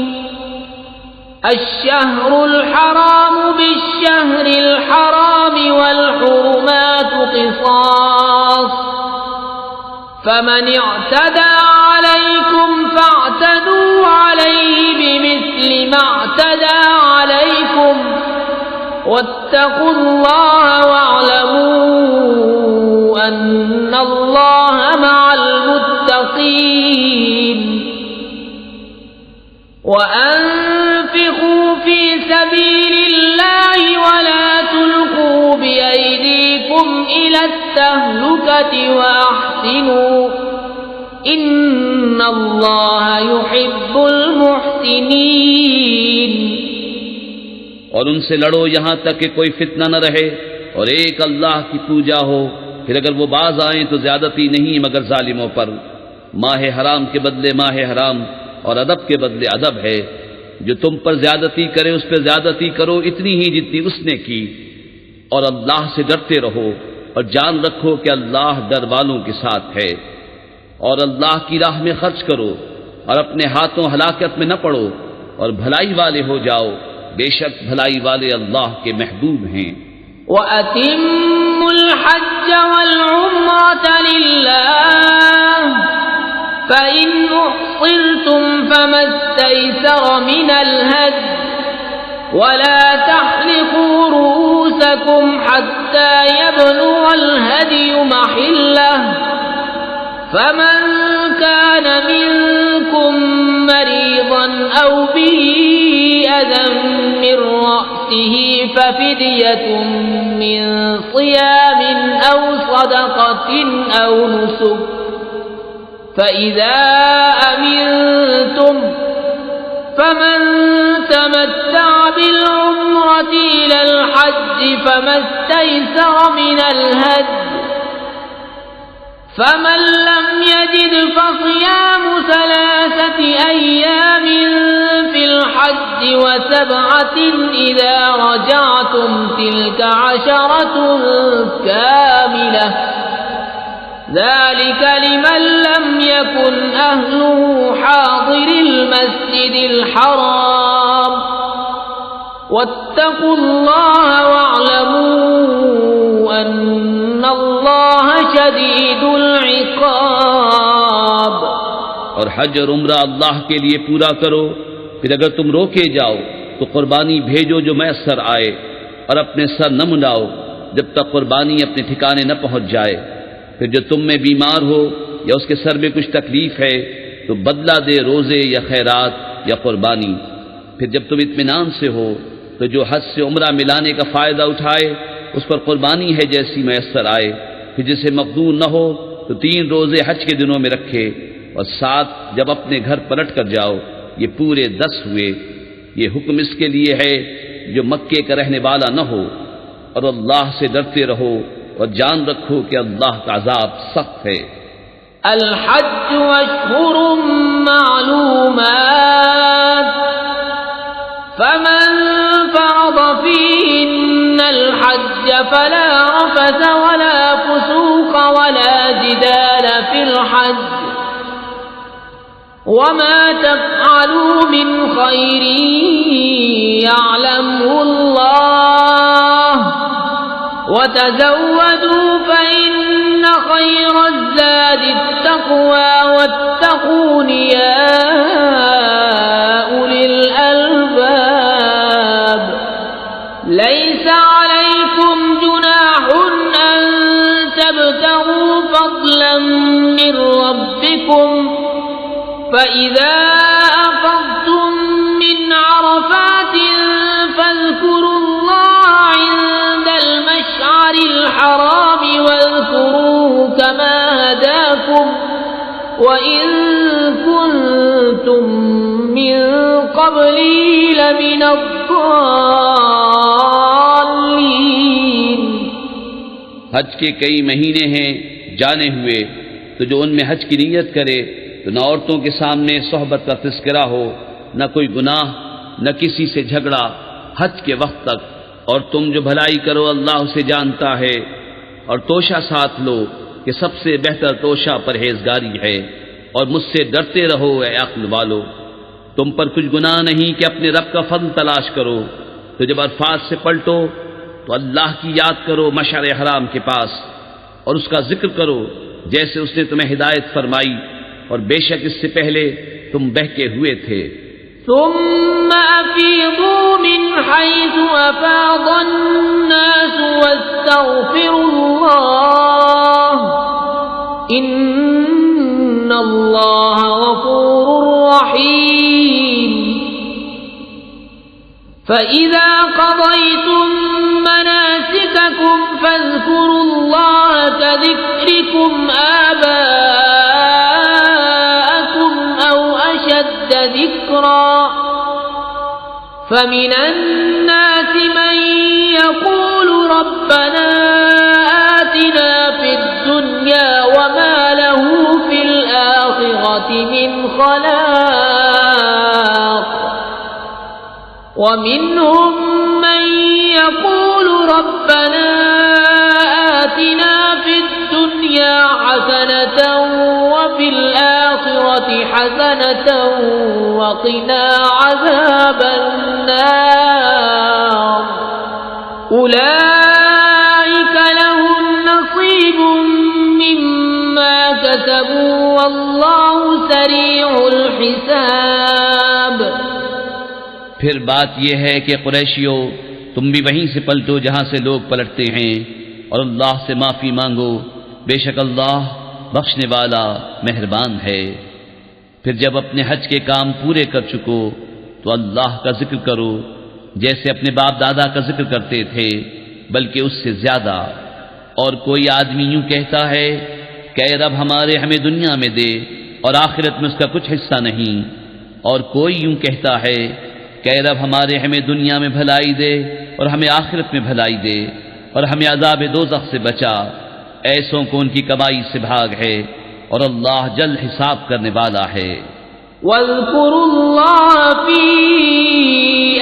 الشَّهْرُ الْحَرَامُ بِالشَّهْرِ الْحَرَامِ وَالْحُرُمَاتُ قِصَاصٌ فَمَنِ اعْتَدَى عَلَيْكُمْ فَاعْتَدُوا عَلَيْهِ بِمِثْلِ مَا اعْتَدَى عَلَيْكُمْ وَاتَّقُوا اللَّهَ وَاعْلَمُوا أَنَّ اللَّهَ مَعَ الْمُتَّقِينَ وَأَنفِقُوا فِي سَبِيلِ اللَّهِ وَلَا تُلْقُوا بِأَيْدِيكُمْ إِلَى التَّهْلُكَةِ وَأَحْسِنُوا إِنَّ اللَّهَ يُحِبُّ الْمُحْسِنِينَ
اور ان سے لڑو یہاں تک کہ کوئی فتنہ نہ رہے اور ایک اللہ کی پوجا ہو، پھر اگر وہ باز آئیں تو زیادتی نہیں مگر ظالموں پر۔ ماہ حرام کے بدلے ماہ حرام اور ادب کے بدلے ادب ہے، جو تم پر زیادتی کرے اس پہ زیادتی کرو اتنی ہی جتنی اس نے کی، اور اللہ سے ڈرتے رہو اور جان رکھو کہ اللہ ڈر والوں کے ساتھ ہے، اور اللہ کی راہ میں خرچ کرو اور اپنے ہاتھوں ہلاکت میں نہ پڑو اور بھلائی والے ہو جاؤ، بے شک بھلائی والے اللہ کے محبوب ہیں۔
وَأَتِمُّوا الْحَجَّ وَالْعُمْرَةَ لِلَّهِ فَإِنْ أُحْصِرْتُمْ فَمَا اسْتَيْسَرَ مِنَ الْهَدْيِ وَلَا تَحْلِقُوا رُءُوسَكُمْ حَتَّى يَبْلُغَ الْهَدْيُ مَحِلَّهُ فَمَنْ كَانَ مِنْكُمْ مَرِيضًا أَوْ بِهِ أَذًى مِّن رَّأْسِهِ فَفِدْيَةٌ مِّن صِيَامٍ أَوْ صَدَقَةٍ أَوْ نُسُكٍ فَإِذَا أَمِنْتُمْ فَمَنْ تَمَتَّعَ بِالْعُمْرَةِ إِلَى الْحَجِّ فَمَا اسْتَيْسَرَ مِنَ الْهَدْيِ فَمَنْ لَمْ يَجِدْ فَصِيَامُ 3 أَيَّامٍ فِي الْحَجِّ وَسَبْعَةٍ إِذَا رَجَعْتُمْ تِلْكَ 10 كَامِلَةٌ ذَلِكَ لِمَنْ لَمْ يَكُنْ أَهْلُهُ حَاضِرِ الْمَسْجِدِ الْحَرَامِ وَاتَّقُوا اللَّهَ وَاعْلَمُوا أَنَّ اللَّهَ شَدِيدُ الْعِقَابِ
اور حج اور عمرہ اللہ کے لیے پورا کرو، پھر اگر تم روکے جاؤ تو قربانی بھیجو جو میسر آئے، اور اپنے سر نہ منڈاؤ جب تک قربانی اپنے ٹھکانے نہ پہنچ جائے، پھر جو تم میں بیمار ہو یا اس کے سر میں کچھ تکلیف ہے تو بدلہ دے روزے یا خیرات یا قربانی۔ پھر جب تم اطمینان سے ہو تو جو حج سے عمرہ ملانے کا فائدہ اٹھائے اس پر قربانی ہے جیسی میسر آئے۔ پھر جسے مقدور نہ ہو تو 3 روزے حج کے دنوں میں رکھے، اور 7 جب اپنے گھر پلٹ کر جاؤ، یہ پورے 10 ہوئے۔ یہ حکم اس کے لیے ہے جو مکے کا رہنے والا نہ ہو، اور اللہ سے ڈرتے رہو اور جان رکھو کہ اللہ کا عذاب سخت ہے۔
الحج أشهر معلومات فمن فرض فيهن الحج فلا رفث ولا فسوق ولا جدال في الحج وما تفعلوا من خير يعلمه الله وتزودوا فإن خير الزاد التقوى واتقون يا أولي الألباب ليس عليكم جناح أن تبتغوا فضلا من ربكم فإذا أفضتم من عرفات فاذكروا الله عند المشعر الحرام واذكروه كما هداكم وإن كنتم من قبله لمن الضالين۔
حج کے کئی مہینے ہیں جانے ہوئے، تو جو ان میں حج کی نیت کرے تو نہ عورتوں کے سامنے صحبت کا تذکرہ ہو، نہ کوئی گناہ، نہ کسی سے جھگڑا حج کے وقت تک، اور تم جو بھلائی کرو اللہ اسے جانتا ہے، اور توشہ ساتھ لو کہ سب سے بہتر توشہ پرہیزگاری ہے، اور مجھ سے ڈرتے رہو اے عقل والو۔ تم پر کچھ گناہ نہیں کہ اپنے رب کا فضل تلاش کرو، تو جب عرفات سے پلٹو تو اللہ کی یاد کرو مشعر حرام کے پاس، اور اس کا ذکر کرو جیسے اس نے تمہیں ہدایت فرمائی، اور بے شک اس سے پہلے تم بہکے ہوئے تھے۔
ثم أفيضوا من حيث أفاض الناس واستغفروا الله إن الله غفور رحيم۔ فإذا قضيتم مناسككم فاذكروا الله كذكركم آباءكم أو أشد ذكرا فمن الناس من يقول ربنا آتنا في الدنيا وما له في الآخرة من خلاق ومنهم من يقول ربنا آتنا في الدنيا حسنة وفي الآخرة حسنة وقنا عذاب النار أولئك لهم نصيب مما كسبوا والله سريع الحساب۔
پھر بات یہ ہے کہ قریشیو تم بھی وہیں سے پلٹو جہاں سے لوگ پلٹتے ہیں، اور اللہ سے معافی مانگو، بے شک اللہ بخشنے والا مہربان ہے۔ پھر جب اپنے حج کے کام پورے کر چکو تو اللہ کا ذکر کرو جیسے اپنے باپ دادا کا ذکر کرتے تھے، بلکہ اس سے زیادہ۔ اور کوئی آدمی یوں کہتا ہے کہ اے رب ہمیں دنیا میں دے اور آخرت میں اس کا کچھ حصہ نہیں، اور کوئی یوں کہتا ہے کہ اے رب ہمیں دنیا میں بھلائی دے اور ہمیں آخرت میں بھلائی دے، اور ہمیں عذاب دوزخ سے بچا۔ ایسوں کو ان کی کمائی سے بھاگ ہے، اور اللہ جلد حساب کرنے والا ہے۔
واذكروا الله في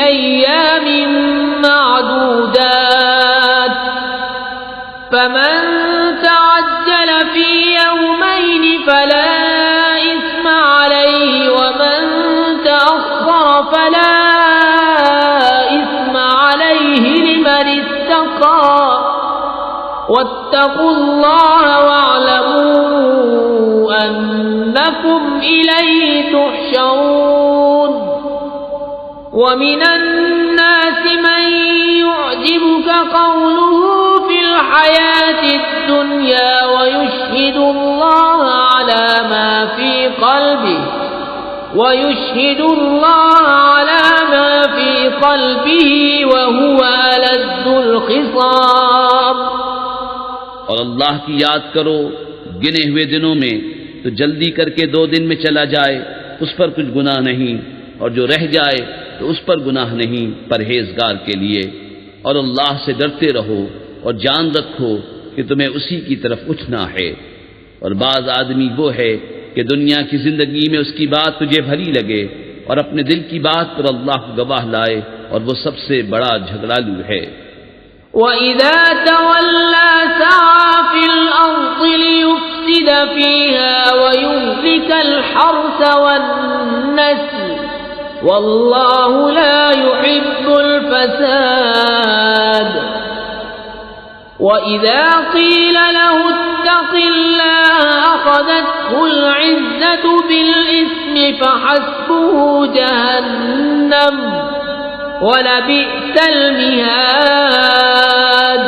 أيام معدودات فمن تعجل في يومين فلا إثم عليه ومن تأخر فلا إثم عليه لمن اتقى واتقوا الله واعلموا أنكم إليه تحشرون۔ ومن الناس من يعجبك قوله في الحياة الدنيا ويشهد ويشهد الله على ما في قلبه وهو ألد الخصام.
اور اللہ کی یاد کرو گنے ہوئے دنوں میں، تو جلدی کر کے 2 دن میں چلا جائے اس پر کچھ گناہ نہیں، اور جو رہ جائے تو اس پر گناہ نہیں پرہیزگار کے لیے. اور اللہ سے ڈرتے رہو اور جان رکھو کہ تمہیں اسی کی طرف اٹھنا ہے. اور بعض آدمی وہ ہے کہ دنیا کی زندگی میں اس کی بات تجھے بھلی لگے اور اپنے دل کی بات پر اللہ کو گواہ لائے، اور وہ سب سے بڑا جھگڑالو ہے.
وَإِذَا تَوَلَّى سَعَىٰ فِي الْأَرْضِ لِيُفْسِدَ فِيهَا وَيُهْلِكَ الْحَرْثَ وَالنَّسْلَ وَاللَّهُ لَا يُحِبُّ الْفَسَادَ. وَإِذَا قِيلَ لَهُ اتَّقِ اللَّهَ أَخَذَتْهُ الْعِزَّةُ بِالْإِثْمِ فَحَسْبُهُ جَهَنَّمُ وَلَبِئْسَ الْمِهَادُ.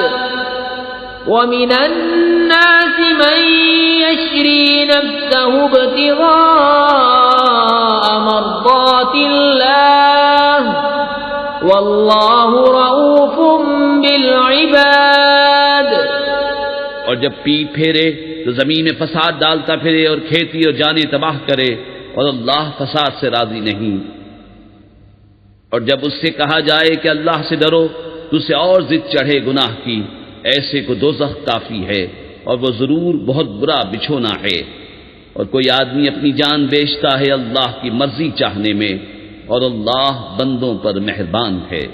وَمِنَ النَّاسِ مَن يَشْرِي نَفْسَهُ ابْتِغَاءَ مَرْضَاتِ اللَّهِ وَاللَّهُ رَءُوفٌ بِالْعِبَادِ.
اور جب پیٹ پھیرے تو زمین میں فساد ڈالتا پھرے اور کھیتی اور جانیں تباہ کرے، اور اللہ فساد سے راضی نہیں. اور جب اس سے کہا جائے کہ اللہ سے ڈرو تو اسے اور ضد چڑھے گناہ کی، ایسے کو دوزخ کافی ہے اور وہ ضرور بہت برا بچھونا ہے. اور کوئی آدمی اپنی جان بیچتا ہے اللہ کی مرضی چاہنے میں، اور اللہ بندوں پر مہربان ہے.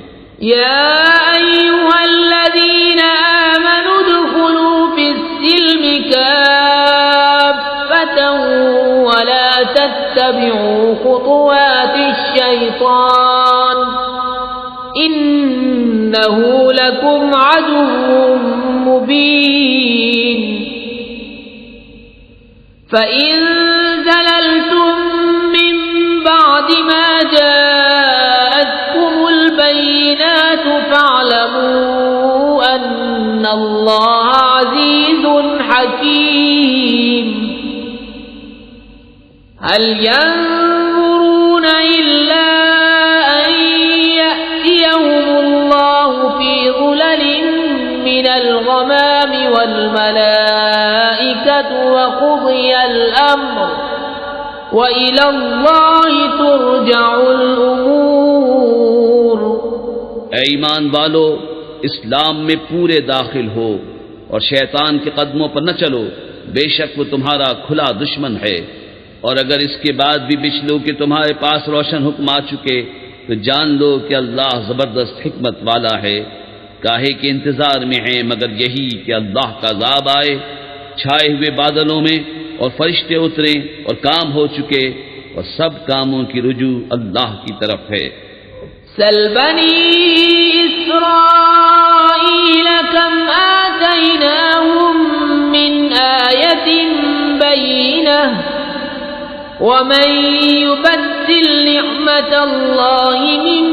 يا أيها الذين آمنوا ادخلوا في السلم كافة ولا تتبعوا خطوات الشيطان إنه لكم عدو مبين. فإن زللتم من بعد ما جاءتكم البينات فاعلموا أن الله عزيز حكيم. هل ينظرون إلا أن يأتيهم الله في ظلل من الغمام والملائكة وقضي الأمر وإلى الله ترجع الأمور.
اے ایمان والو، اسلام میں پورے داخل ہو اور شیطان کے قدموں پر نہ چلو، بے شک وہ تمہارا کھلا دشمن ہے. اور اگر اس کے بعد بھی بچ لو کہ تمہارے پاس روشن حکم آ چکے تو جان لو کہ اللہ زبردست حکمت والا ہے. کاہے کے انتظار میں ہیں مگر یہی کہ اللہ کا عذاب آئے چھائے ہوئے بادلوں میں، اور فرشتے اتریں اور کام ہو چکے، اور سب کاموں کی رجوع اللہ کی طرف ہے.
سل بنی اسرائیل کم آتیناہم من آیت بینہ ومن يبدل نعمت اللہ من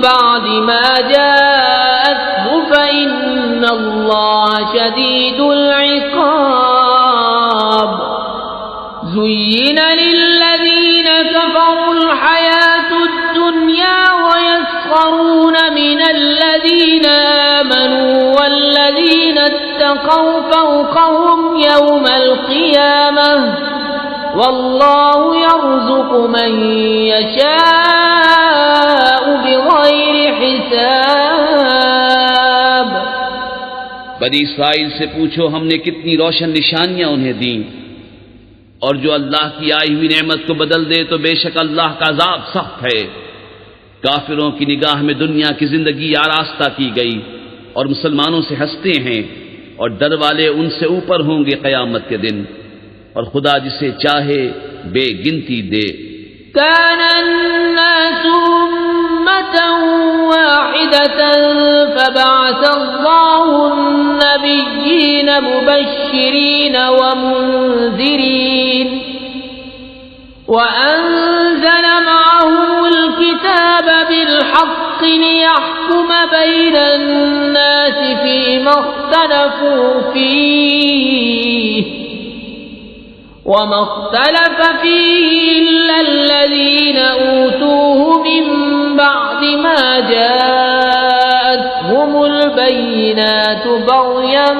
بعد ما جاءته فإن اللہ شدید العقاب. زين للذين كفروا الحياة الدنيا ويسخرون من الذين آمنوا والذين اتقوا فوقهم يوم القيامة والله يرزق من يشاء بغير حساب.
بنی اسرائیل سے پوچھو ہم نے کتنی روشن نشانیاں انہیں دیں، اور جو اللہ کی آئی ہوئی نعمت کو بدل دے تو بے شک اللہ کا عذاب سخت ہے. کافروں کی نگاہ میں دنیا کی زندگی آراستہ کی گئی اور مسلمانوں سے ہنستے ہیں، اور ڈر والے ان سے اوپر ہوں گے قیامت کے دن، اور خدا جسے چاہے بے گنتی دے.
كان الناس أمة واحدة فبعث الله النبيين مبشرين ومنذرين وأنزل معهم الكتاب بالحق ليحكم بين الناس فيما اختلفوا فيه وما اختلف فيه إلا الذين أوتوه من بعد ما جاءتهم البينات بغيا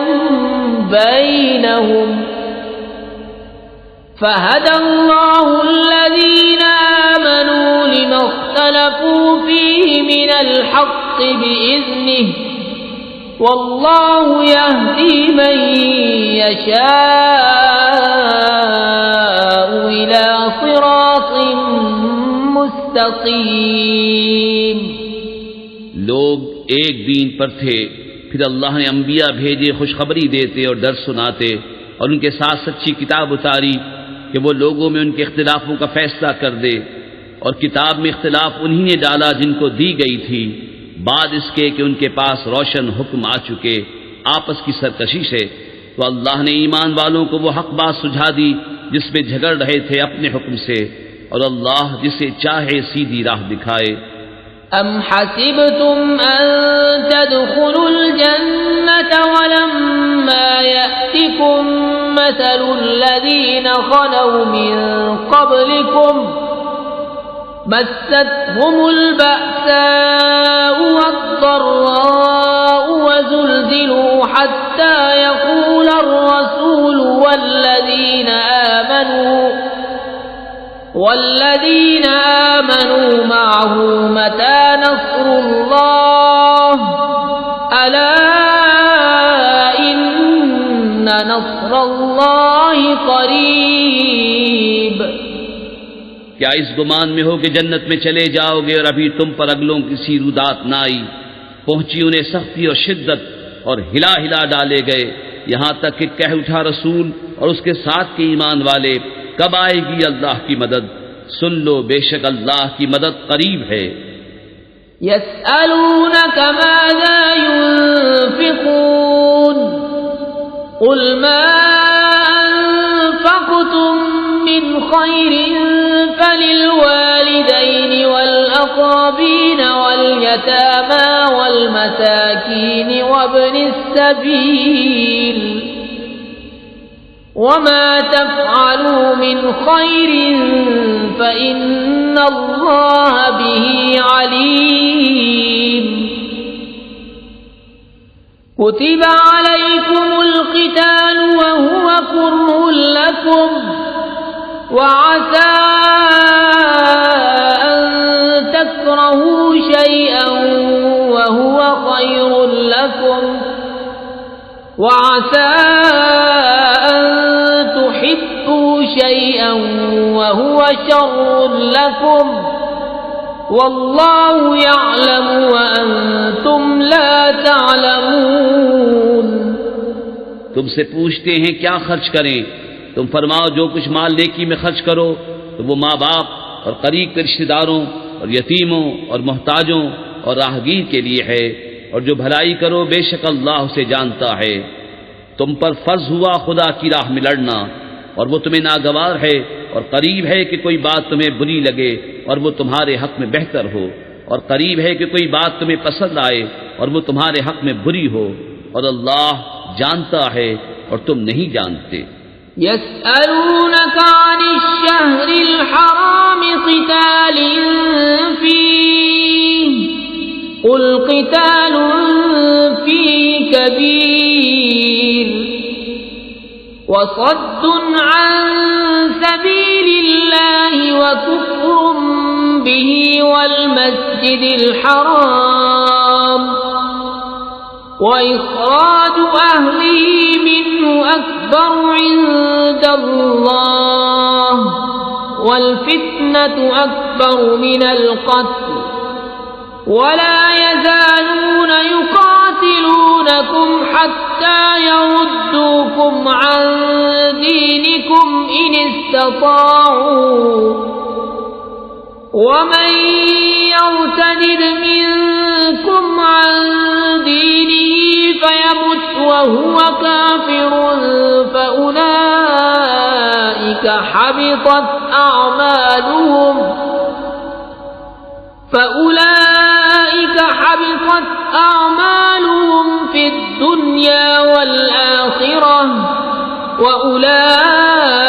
بينهم فهدى الله الذين آمنوا لما اختلفوا فيه من الحق بإذنه والله يهدي من يشاء إلى صراط مستقيم.
لوگ ایک دین پر تھے، پھر اللہ نے انبیاء بھیجے خوشخبری دیتے اور ڈر سناتے، اور ان کے ساتھ سچی کتاب اتاری کہ وہ لوگوں میں ان کے اختلافوں کا فیصلہ کر دے، اور کتاب میں اختلاف انہی نے ڈالا جن کو دی گئی تھی، بعد اس کے کہ ان کے پاس روشن حکم آ چکے آپس کی سرکشی سے، تو اللہ نے ایمان والوں کو وہ حق بات سجھا دی جس میں جھگڑ رہے تھے اپنے حکم سے، اور اللہ جسے چاہے سیدھی راہ دکھائے.
ام حسبتم ان تدخلوا الجنة ولما يأتكم مثل الذين خلوا من قبلكم مستهم البأساء والضراء وزلزلوا حتى يقول الرسول والذين آمنوا معه متى نصر الله ألا إن نصر الله قريب.
کیا اس گمان میں ہو کہ جنت میں چلے جاؤ گے اور ابھی تم پر اگلوں کسی رودات نہ آئی، پہنچی انہیں سختی اور شدت اور ہلا ہلا ڈالے گئے، یہاں تک کہ کہہ اٹھا رسول اور اس کے ساتھ کے ایمان والے کب آئے گی اللہ کی مدد؟ سن لو بے شک اللہ کی مدد قریب ہے.
يسألونك ماذا ينفقون قل ما أنفقتم من خير فللوالدين والأقربين واليتامى والمساكين وابن السبيل وما تفعلوا من خير فإن الله به عليم. كتب عليكم القتال وهو كره لكم وعسى أن تكرهوا شيئا وهو خير لكم وعسى أن تحبوا شيئا وهو شر لكم والله يعلم وأنتم لا تعلمون.
تم سے پوچھتے ہیں کیا خرچ کریں، تم فرماؤ جو کچھ مال نیکی میں خرچ کرو تو وہ ماں باپ اور قریب کے رشتہ داروں اور یتیموں اور محتاجوں اور راہگیر کے لیے ہے، اور جو بھلائی کرو بے شک اللہ اسے جانتا ہے. تم پر فرض ہوا خدا کی راہ میں لڑنا، اور وہ تمہیں ناگوار ہے اور قریب ہے کہ کوئی بات تمہیں بری لگے اور وہ تمہارے حق میں بہتر ہو، اور قریب ہے کہ کوئی بات تمہیں پسند آئے اور وہ تمہارے حق میں بری ہو، اور اللہ جانتا ہے اور تم نہیں جانتے.
يسألونك عن الشهر الحرام قتال فيه قل قتال فيه كبير وصد عن سبيل الله وكفر به والمسجد الحرام وإخراج أهله منه أكبر عند الله والفتنة أكبر من القتل ولا يزالون يقاتلونكم حتى يردوكم عن دينكم إن استطاعوا ومن يرتد منكم عن دينه فيمت وهو كافر فأولئك حبطت أعمالهم في الدنيا والآخرة وأولئك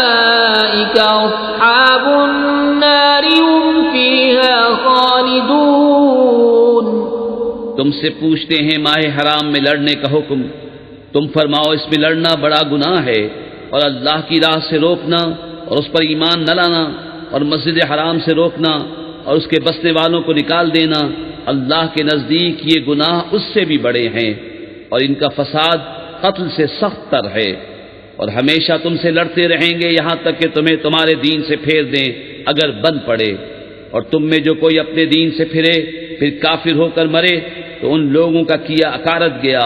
سے پوچھتے ہیں ماہ حرام میں لڑنے کا حکم، تم فرماؤ اس میں لڑنا بڑا گناہ ہے، اور اللہ کی راہ سے روکنا اور اس پر ایمان نہ لانا، اور مسجد حرام سے روکنا اور اس کے بسنے والوں کو نکال دینا، اللہ کے نزدیک یہ گناہ اس سے بھی بڑے ہیں، اور ان کا فساد قتل سے سخت تر ہے، اور ہمیشہ تم سے لڑتے رہیں گے یہاں تک کہ تمہیں تمہارے دین سے پھیر دیں اگر بن پڑے، اور تم میں جو کوئی اپنے دین سے پھرے پھر کافر ہو کر مرے تو ان لوگوں کا کیا اکارت گیا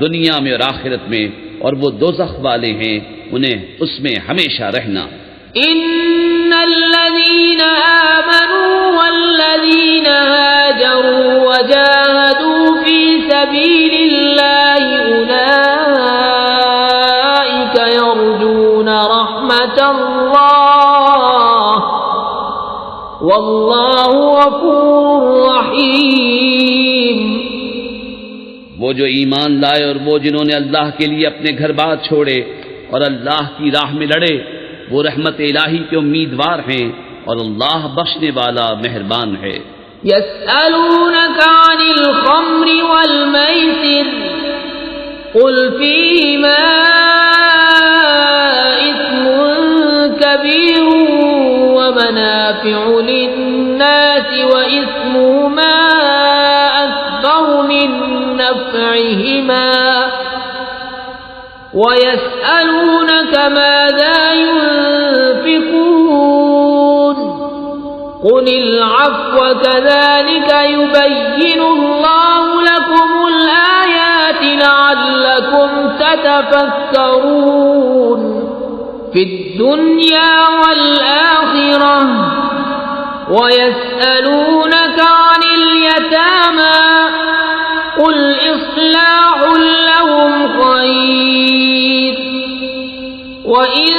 دنیا میں اور آخرت میں، اور وہ دوزخ والے ہیں، انہیں اس میں ہمیشہ رہنا۔
ان الذين آمنوا والذين هاجروا وجاهدوا في سبيل الله اولئك يرجون رحمة الله والله غفور رحيم۔
وہ جو ایمان لائے اور وہ جنہوں نے اللہ کے لیے اپنے گھر بار چھوڑے اور اللہ کی راہ میں لڑے، وہ رحمت الہی کے امیدوار ہیں، اور اللہ بخشنے والا مہربان ہے۔
يسألونك عن الخمر والميسر قل فيهما إثم كبير ومنافع للناس وإثمهما أكبر من نفعهما ويسألونك ماذا ينفقون قل العفو كذلك يبين الله لكم الآيات لعلكم تتفكرون في الدنيا والآخرة ويسألونك عن اليتامى قل إصلاح لهم خير وإن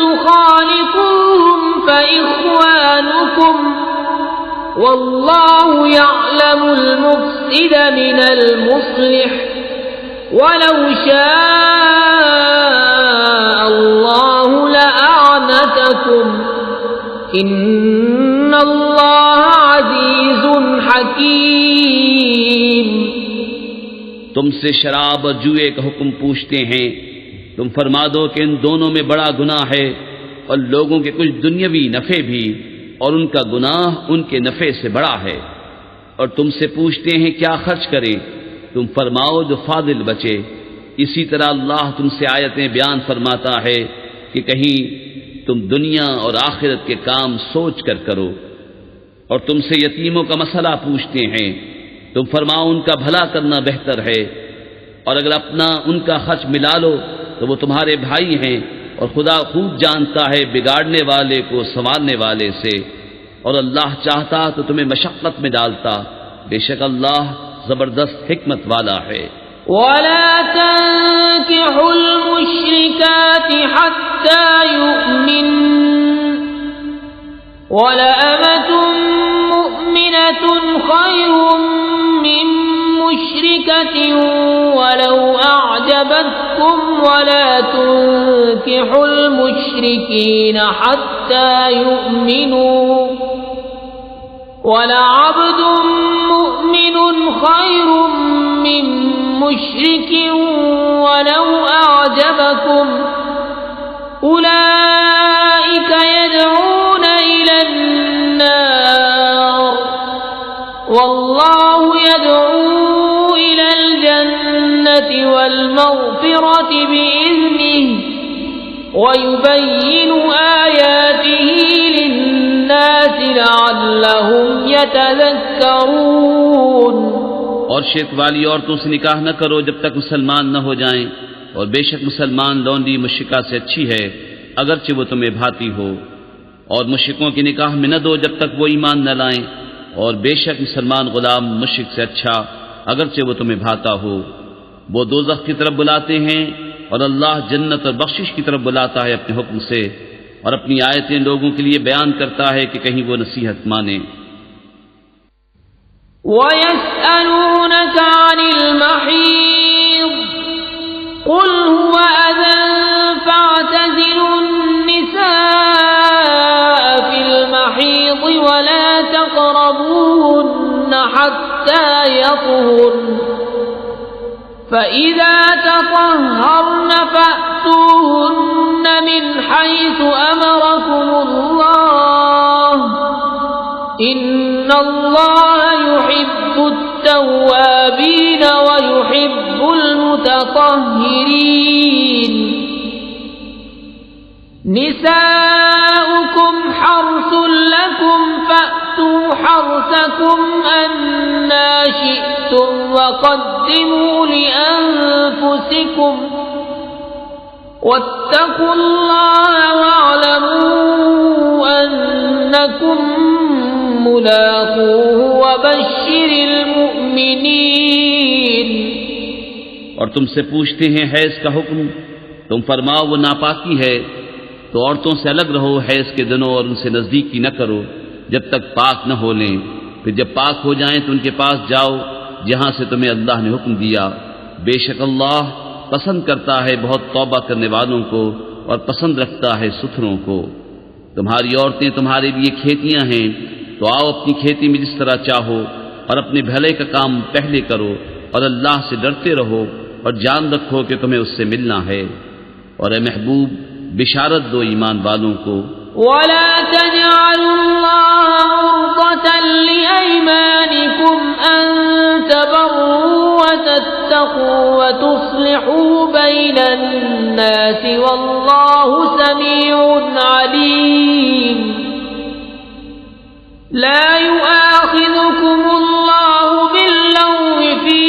تخالفوهم فإخوانكم والله يعلم المفسد من المصلح ولو شاء الله لأعنتكم إن الله عزيز حكيم۔
تم سے شراب اور جوئے کا حکم پوچھتے ہیں، تم فرما دو کہ ان دونوں میں بڑا گناہ ہے، اور لوگوں کے کچھ دنیاوی نفع بھی، اور ان کا گناہ ان کے نفع سے بڑا ہے۔ اور تم سے پوچھتے ہیں کیا خرچ کریں، تم فرماؤ جو فاضل بچے۔ اسی طرح اللہ تم سے آیتیں بیان فرماتا ہے کہ کہیں تم دنیا اور آخرت کے کام سوچ کر کرو۔ اور تم سے یتیموں کا مسئلہ پوچھتے ہیں، تم فرماؤ ان کا بھلا کرنا بہتر ہے، اور اگر اپنا ان کا خرچ ملا لو تو وہ تمہارے بھائی ہیں، اور خدا خوب جانتا ہے بگاڑنے والے کو سنوارنے والے سے، اور اللہ چاہتا تو تمہیں مشقت میں ڈالتا، بے شک اللہ زبردست حکمت والا ہے۔
ولا تنكحوا المشركات حتى يؤمن ولأمة مؤمنة خير من مشركة ولو أعجبتكم ولا تنكحوا المشركين حتى يؤمنوا ولعبد مؤمن خير من مشرك ولو أعجبكم أولئك يدعون إلى النار والله يدعو إلى الجنة والمغفرة بإذنه ويبين آياته للناس لعلهم يتذكرون۔
اور شرک والی عورتوں سے نکاح نہ کرو جب تک مسلمان نہ ہو جائیں، اور بے شک مسلمان لونڈی مشرکہ سے اچھی ہے اگرچہ وہ تمہیں بھاتی ہو، اور مشرکوں کی نکاح میں نہ دو جب تک وہ ایمان نہ لائیں، اور بے شک مسلمان غلام مشرک سے اچھا اگرچہ وہ تمہیں بھاتا ہو۔ وہ دوزخ کی طرف بلاتے ہیں اور اللہ جنت اور بخشش کی طرف بلاتا ہے اپنے حکم سے، اور اپنی آیتیں لوگوں کے لیے بیان کرتا ہے کہ کہیں وہ نصیحت مانیں۔
وَيَسْأَلُونَكَ عَنِ الْمَحِيضِ قُلْ هُوَ أَذًى فَاعْتَزِلُوا النِّسَاءَ فِي الْمَحِيضِ وَلَا تَقْرَبُوهُنَّ حَتَّى حتى يطهرن فإذا تطهرن فأتوهن من حيث أمركم الله إن الله يحب التوابين ويحب المتطهرين نساؤكم حرث لكم فأتوا حرثكم أنى شئتم وقدموا لأنفسكم واتقوا الله واعلموا أنكم ملاقوه وبشر المؤمنين.
اور تم سے پوچھتے ہیں حیض کا حکم، تم فرماؤ وہ ناپاکی ہے، تو عورتوں سے الگ رہو حیض کے دنوں اور ان سے نزدیکی نہ کرو جب تک پاک نہ ہو لیں، پھر جب پاک ہو جائیں تو ان کے پاس جاؤ جہاں سے تمہیں اللہ نے حکم دیا، بے شک اللہ پسند کرتا ہے بہت توبہ کرنے والوں کو اور پسند رکھتا ہے ستھروں کو. تمہاری عورتیں تمہارے لیے کھیتیاں ہیں، تو آؤ اپنی کھیتی میں جس طرح چاہو اور اپنے بھلے کا کام پہلے کرو اور اللہ سے ڈرتے رہو اور جان رکھو کہ تمہیں اس سے ملنا ہے. اور اے محبوب بشارت دو ایمان والوں کو.
ولا تجعلوا الله عرضة لأيمانكم أن تبروا وتتقوا وتصلحوا بين الناس والله سميع عليم. لا يؤاخذكم الله باللغو في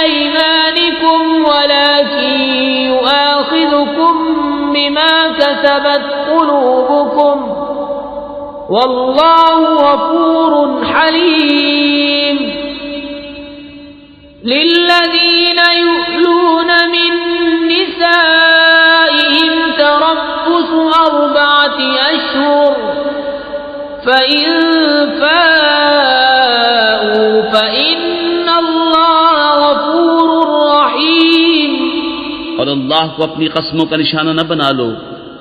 أيمانكم ولكن يؤاخذكم بما كسبت قلوبكم والله غفور حليم. للذين يؤلون من نسائهم تربص 4 أشهر فإن فاءوا فإن الله غفور رحيم.
اور اللہ کو اپنی قسموں کا نشانہ نہ بنا لو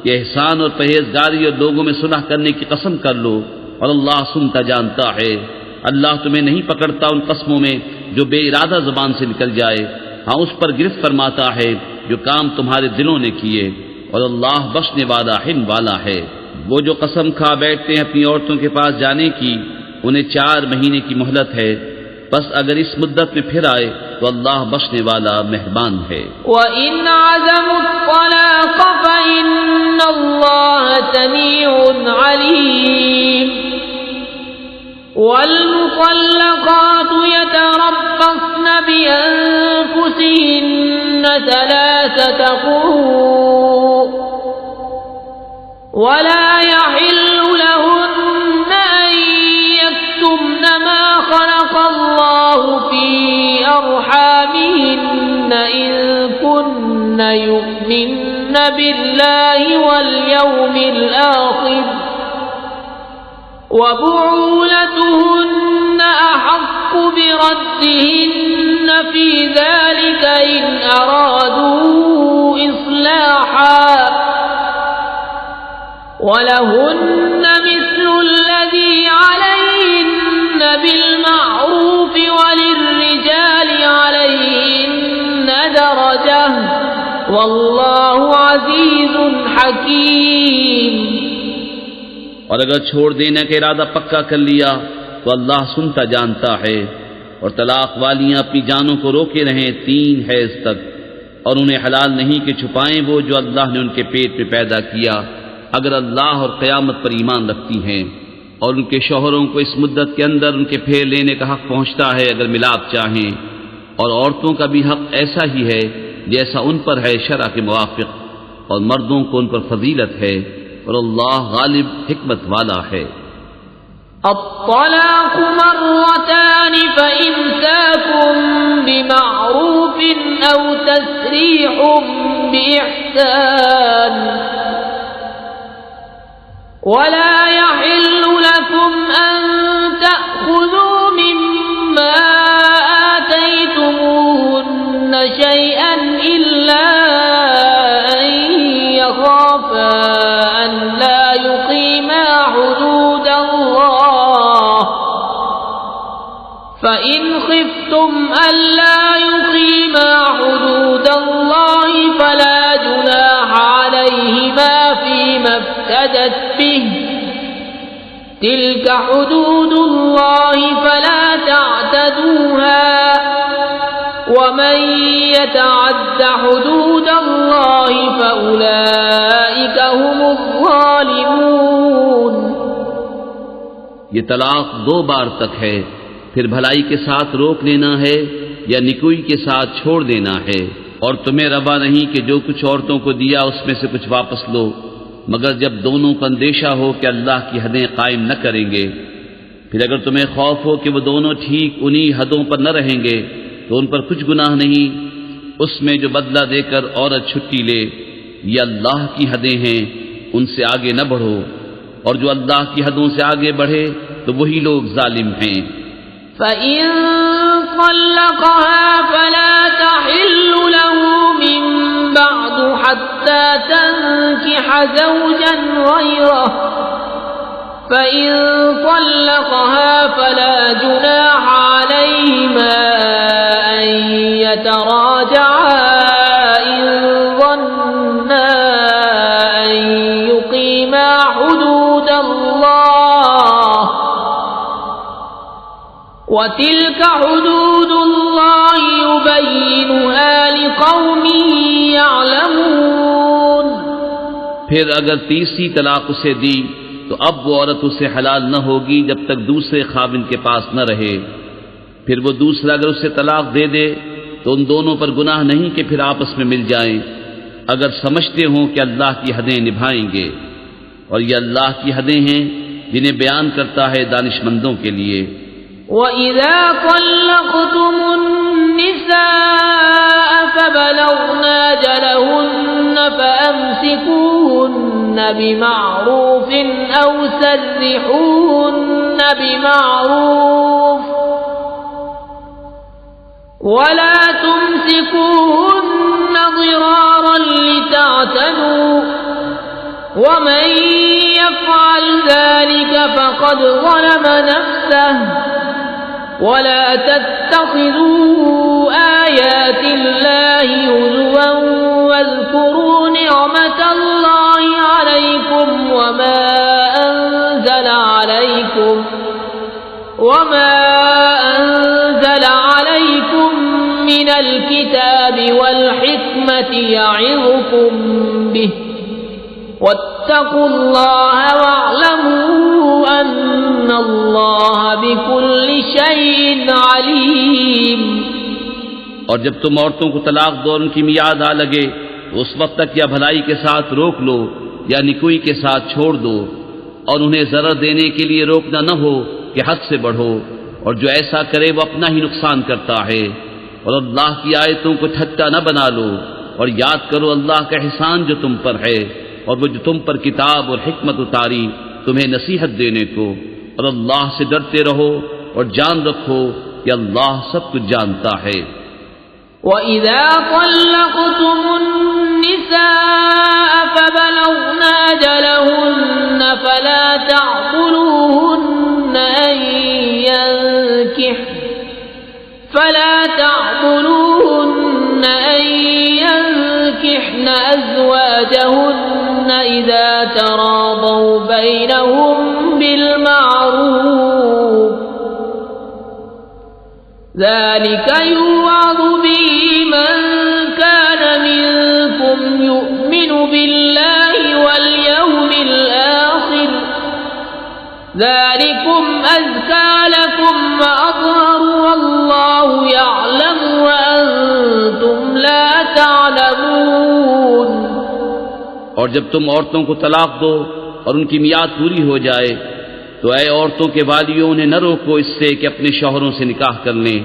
کہ احسان اور پرہیزگاری اور لوگوں میں صلح کرنے کی قسم کر لو، اور اللہ سنتا جانتا ہے. اللہ تمہیں نہیں پکڑتا ان قسموں میں جو بے ارادہ زبان سے نکل جائے، ہاں اس پر گرفت فرماتا ہے جو کام تمہارے دلوں نے کیے، اور اللہ بخشنے والا حلم والا ہے. وہ جو قسم کھا بیٹھتے ہیں اپنی عورتوں کے پاس جانے کی، انہیں 4 مہینے کی مہلت ہے، بس اگر اس مدت میں پھر آئے تو اللہ بخشنے والا مہربان ہے.
وَإِنْ عَزَمُوا الطَّلَاقَ فَإِنَّ اللَّهَ سَمِيعٌ عَلِيمٌ. وَالْمُطَلَّقَاتُ يَتَرَبَّصْنَ بِأَنفُسِهِنَّ 3 قُرُوءٍ وَلَا يَحِلُّ لَهُنَّ أَن يَكْتُمْنَ مَا خَلَقَ اللَّهُ فِي أَرْحَامِهِنَّ إِن كُنَّ يُؤْمِنَّ بِاللَّهِ وَالْيَوْمِ الْآخِرِ وَبُعُولَتُهُنَّ أَحَقُّ بِرَدِّهِنَّ فِي ذَلِكَ إِنْ أَرَادُوا إِصْلَاحًا وَلَهُنَّ مِثْلُ الَّذِي عَلَيْهِنَّ بِالْمَعْرُوفِ وَلِلرِّجَالِ عَلَيْهِنَّ دَرَجَةٌ وَاللَّهُ عَزِيزٌ حَكِيمٌ.
اور اگر چھوڑ دینے کا ارادہ پکا کر لیا تو اللہ سنتا جانتا ہے. اور طلاق والیاں اپنی جانوں کو روکے رہیں 3 حیض تک، اور انہیں حلال نہیں کہ چھپائیں وہ جو اللہ نے ان کے پیٹ میں پیدا کیا، اگر اللہ اور قیامت پر ایمان رکھتی ہیں. اور ان کے شوہروں کو اس مدت کے اندر ان کے پھیر لینے کا حق پہنچتا ہے اگر ملاپ چاہیں، اور عورتوں کا بھی حق ایسا ہی ہے جیسا ان پر ہے شرع کے موافق، اور مردوں کو ان پر فضیلت ہے، اور اللہ غالب حکمت والا ہے.
الطلاق مرتان فإمساك بمعروف أو تسريح بإحسان ولا يحل لكم أن تأخذوا مما آتيتموهن شيئا إلا أن يخافا أن لا يقيما حدود الله فإن خفتم ألا يقيما حدود الله فلا جناح عليهما فيما افتدت به تلك حدود الله فلا تعتدوها ومن يتعد حدود الله فأولئك هم الظالمون۔
یہ طلاق 2 بار تک ہے، پھر بھلائی کے ساتھ روک لینا ہے یا نکوئی کے ساتھ چھوڑ دینا ہے، اور تمہیں روا نہیں کہ جو کچھ عورتوں کو دیا اس میں سے کچھ واپس لو، مگر جب دونوں کو اندیشہ ہو کہ اللہ کی حدیں قائم نہ کریں گے۔ پھر اگر تمہیں خوف ہو کہ وہ دونوں ٹھیک انہی حدوں پر نہ رہیں گے تو ان پر کچھ گناہ نہیں اس میں جو بدلہ دے کر عورت چھٹی لے، یہ اللہ کی حدیں ہیں، ان سے آگے نہ بڑھو، اور جو اللہ کی حدوں سے آگے بڑھے تو وہی لوگ ظالم ہیں۔
فَإِن طَلَّقَهَا فَلَا تَحِلُّ لَهُ مِن بَعْدُ حَتَّى تَنكِحَ زَوْجًا غَيْرَهُ فَإِن طَلَّقَهَا فَلَا جُنَاحَ عَلَيْهِمَا أَن يَتَرَاجَعَا إِن ظَنَّا أَن يُقِيمَا حُدُودَ اللَّهِ وَتِلْكَ حُدُودُ اللَّهِ يُبَيِّنُهَا لِقَوْمٍ يَعْلَمُونَ۔
پھر اگر تیسری طلاق اسے دی تو اب وہ عورت اسے حلال نہ ہوگی جب تک دوسرے خاوند کے پاس نہ رہے۔ پھر وہ دوسرا اگر اسے طلاق دے دے تو ان دونوں پر گناہ نہیں کہ پھر آپس میں مل جائیں، اگر سمجھتے ہوں کہ اللہ کی حدیں نبھائیں گے، اور یہ اللہ کی حدیں ہیں جنہیں بیان کرتا ہے دانش مندوں کے لیے۔
وَإِذَا طَلَّقْتُمُ النِّسَاءَ فَبَلَغْنَ أَجَلَهُنَّ فَأَمْسِكُوهُنَّ بِمَعْرُوفٍ أَوْ سَرِّحُوهُنَّ بِمَعْرُوفٍ وَلَا تُمْسِكُوهُنَّ ضِرَارًا لِتَعْتَدُوا وَمَن يَفْعَلْ ذَلِكَ فَقَدْ ظَلَمَ نَفْسَهُ وَلَا تَتَّخِذُوا آيَاتِ اللَّهِ هُزُوًا وَاذْكُرُوا نِعْمَةَ اللَّهِ عَلَيْكُمْ وَمَا أَنزَلَ عَلَيْكُمْ مِنَ الْكِتَابِ وَالْحِكْمَةِ يَعِظُكُم بِهِ وَاتَّقُوا اللَّهَ وَاعْلَمُوا أَنَّ اللَّهَ بِكُلِّ شَيْءٍ عَلِيمٌ۔
اور جب تم عورتوں کو طلاق دو اور ان کی میعاد آ لگے تو اس وقت تک یا بھلائی کے ساتھ روک لو یا نکوئی کے ساتھ چھوڑ دو، اور انہیں ضرر دینے کے لیے روکنا نہ ہو کہ حد سے بڑھو، اور جو ایسا کرے وہ اپنا ہی نقصان کرتا ہے۔ اور اللہ کی آیتوں کو ٹھٹا نہ بنا لو، اور یاد کرو اللہ کا احسان جو تم پر ہے، اور وہ جو تم پر کتاب اور حکمت اتاری تمہیں نصیحت دینے کو، اور اللہ سے ڈرتے رہو اور جان رکھو کہ اللہ سب کچھ جانتا ہے۔
وَإِذَا طَلَّقْتُمُ النِّسَاءَ فَبَلَغْنَ أَجَلَهُنَّ فَلَا تَعْضُلُوهُنَّ أَن يَنكِحْنَ أَزْوَاجَهُنَّ إِذَا تَرَاضَوْا بَيْنَهُم بِالْمَعْرُوفِ ذَلِكَ يُوعَظُ بِهِ مَن كَانَ مِنكُمْ يُؤْمِنُ بِاللَّهِ وَالْيَوْمِ الْآخِرِ ذَلِكُمْ أَزْكَىٰ لَكُمْ وَأَطْهَرُ وَاللَّهُ يَعْلَمُ وَأَنتُمْ لَا تَعْلَمُونَ۔
اور جب تم عورتوں کو طلاق دو اور ان کی میعاد پوری ہو جائے تو اے عورتوں کے والیوں انہیں نہ روکو اس سے کہ اپنے شوہروں سے نکاح کر لیں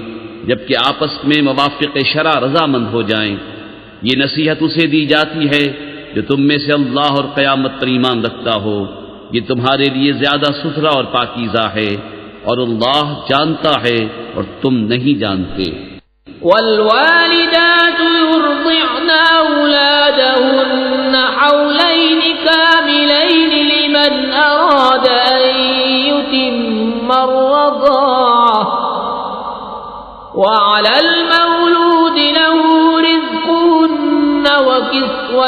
جبکہ آپس میں موافق شرع رضامند ہو جائیں۔ یہ نصیحت اسے دی جاتی ہے جو تم میں سے اللہ اور قیامت پر ایمان رکھتا ہو، یہ تمہارے لیے زیادہ ستھرا اور پاکیزہ ہے، اور اللہ جانتا ہے اور تم نہیں جانتے۔
والوالدات يرضعن أولادهن حولين كاملين لمن أراد أن يتم الرضاعة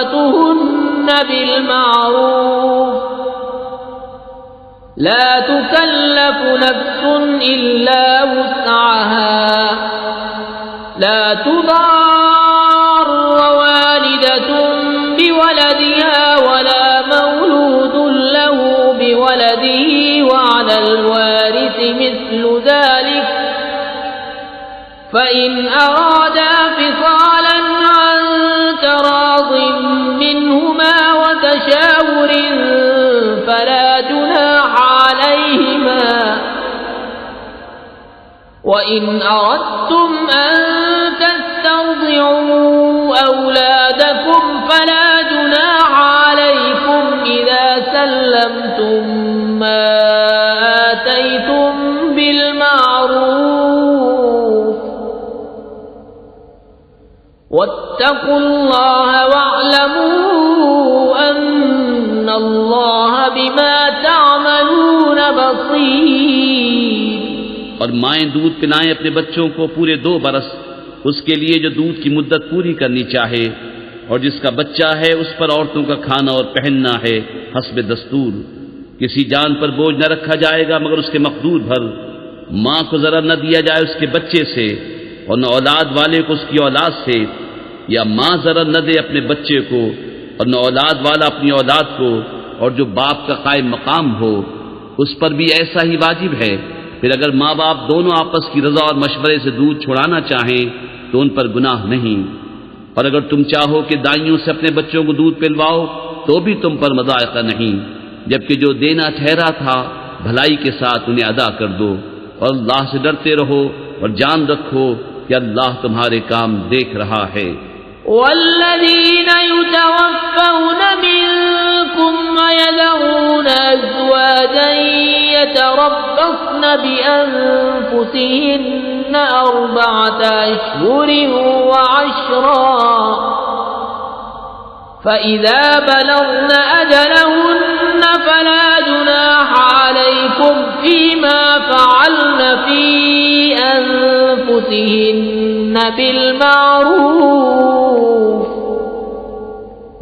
كسوتهن بالمعروف لا تكلف نفس إلا وسعها لا تضار والدة بولدها ولا مولود له بولده وعلى الوارث مثل ذلك فإن أرادا فصالا عن تراض منهما وتشاور فلا جناح عليهما وإن أردتم أن تسترضعوا أولادكم فلا جناح عليكم إذا سلمتم ما آتيتم بالمعروف واتقوا الله واعلموا أن الله بما تعملون بصير.
اور مائیں دودھ پلائیں اپنے بچوں کو پورے 2 برس اس کے لیے جو دودھ کی مدت پوری کرنی چاہے، اور جس کا بچہ ہے اس پر عورتوں کا کھانا اور پہننا ہے حسب دستور. کسی جان پر بوجھ نہ رکھا جائے گا مگر اس کے مقدور بھر. ماں کو ذرا نہ دیا جائے اس کے بچے سے اور نہ اولاد والے کو اس کی اولاد سے، یا ماں ذرا نہ دے اپنے بچے کو اور نہ اولاد والا اپنی اولاد کو، اور جو باپ کا قائم مقام ہو اس پر بھی ایسا ہی واجب ہے. پھر اگر ماں باپ دونوں آپس کی رضا اور مشورے سے دودھ چھڑانا چاہیں تو ان پر گناہ نہیں. اور اگر تم چاہو کہ دائیوں سے اپنے بچوں کو دودھ پلواؤ تو بھی تم پر مضائقہ نہیں، جبکہ جو دینا ٹھہرا تھا بھلائی کے ساتھ انہیں ادا کر دو. اور اللہ سے ڈرتے رہو اور جان رکھو کہ اللہ تمہارے کام دیکھ رہا ہے.
والذين يتوفون منكم ويذرون أزواجا يتربصن بأنفسهن 4 أشهر وعشرا فإذا بلغن أجلهن فلا جناح عليكم فيما فعلن في أنفسهن بالمعروف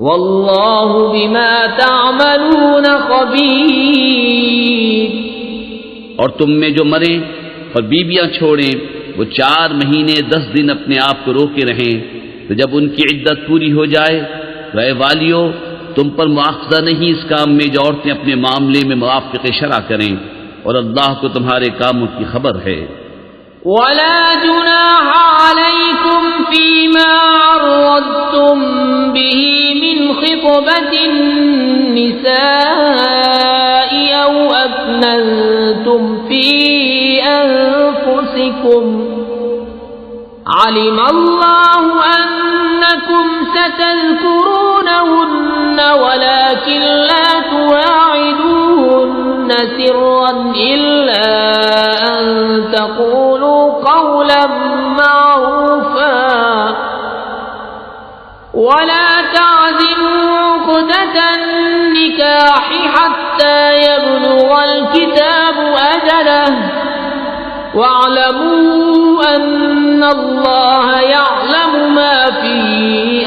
والله بما تعملون خبير.
اور تم میں جو مریں اور بیویاں چھوڑیں وہ 4 مہینے 10 دن اپنے آپ کو روکے رہیں، تو جب ان کی عدت پوری ہو جائے تو اے والیو تم پر مواخذہ نہیں اس کام میں جو عورتیں اپنے معاملے میں موافق شرع کریں، اور اللہ کو تمہارے کاموں کی خبر ہے.
ولا جناح عليكم فيما عرضتم به من خطبة النساء أو أكننتم في أنفسكم علم الله أنكم ستذكرونهن ولكن لا تواعدوهن سرا إلا أن تقولوا قولا معروفا ولا تعزموا عقدة النكاح حتى يبلغ الكتاب أجله واعلموا أن الله يعلم ما في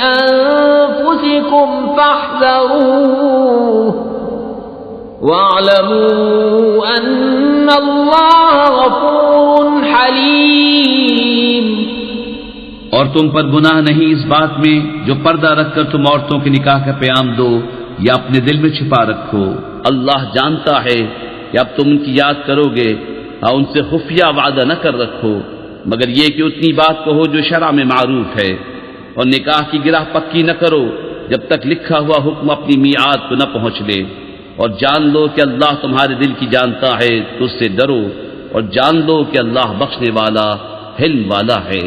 أنفسكم فاحذروه واعلموا أن الله غفور حليم.
اور تم پر گناہ نہیں اس بات میں جو پردہ رکھ کر تم عورتوں کے نکاح کا پیام دو یا اپنے دل میں چھپا رکھو. اللہ جانتا ہے کہ اب تم ان کی یاد کرو گے، اور ان سے خفیہ وعدہ نہ کر رکھو مگر یہ کہ اتنی بات کہو جو شرع میں معروف ہے. اور نکاح کی گرہ پکی نہ کرو جب تک لکھا ہوا حکم اپنی میعاد کو نہ پہنچ لے. اور جان لو کہ اللہ تمہارے دل کی جانتا ہے تو اس سے ڈرو، اور جان لو کہ اللہ بخشنے والا حلم والا ہے.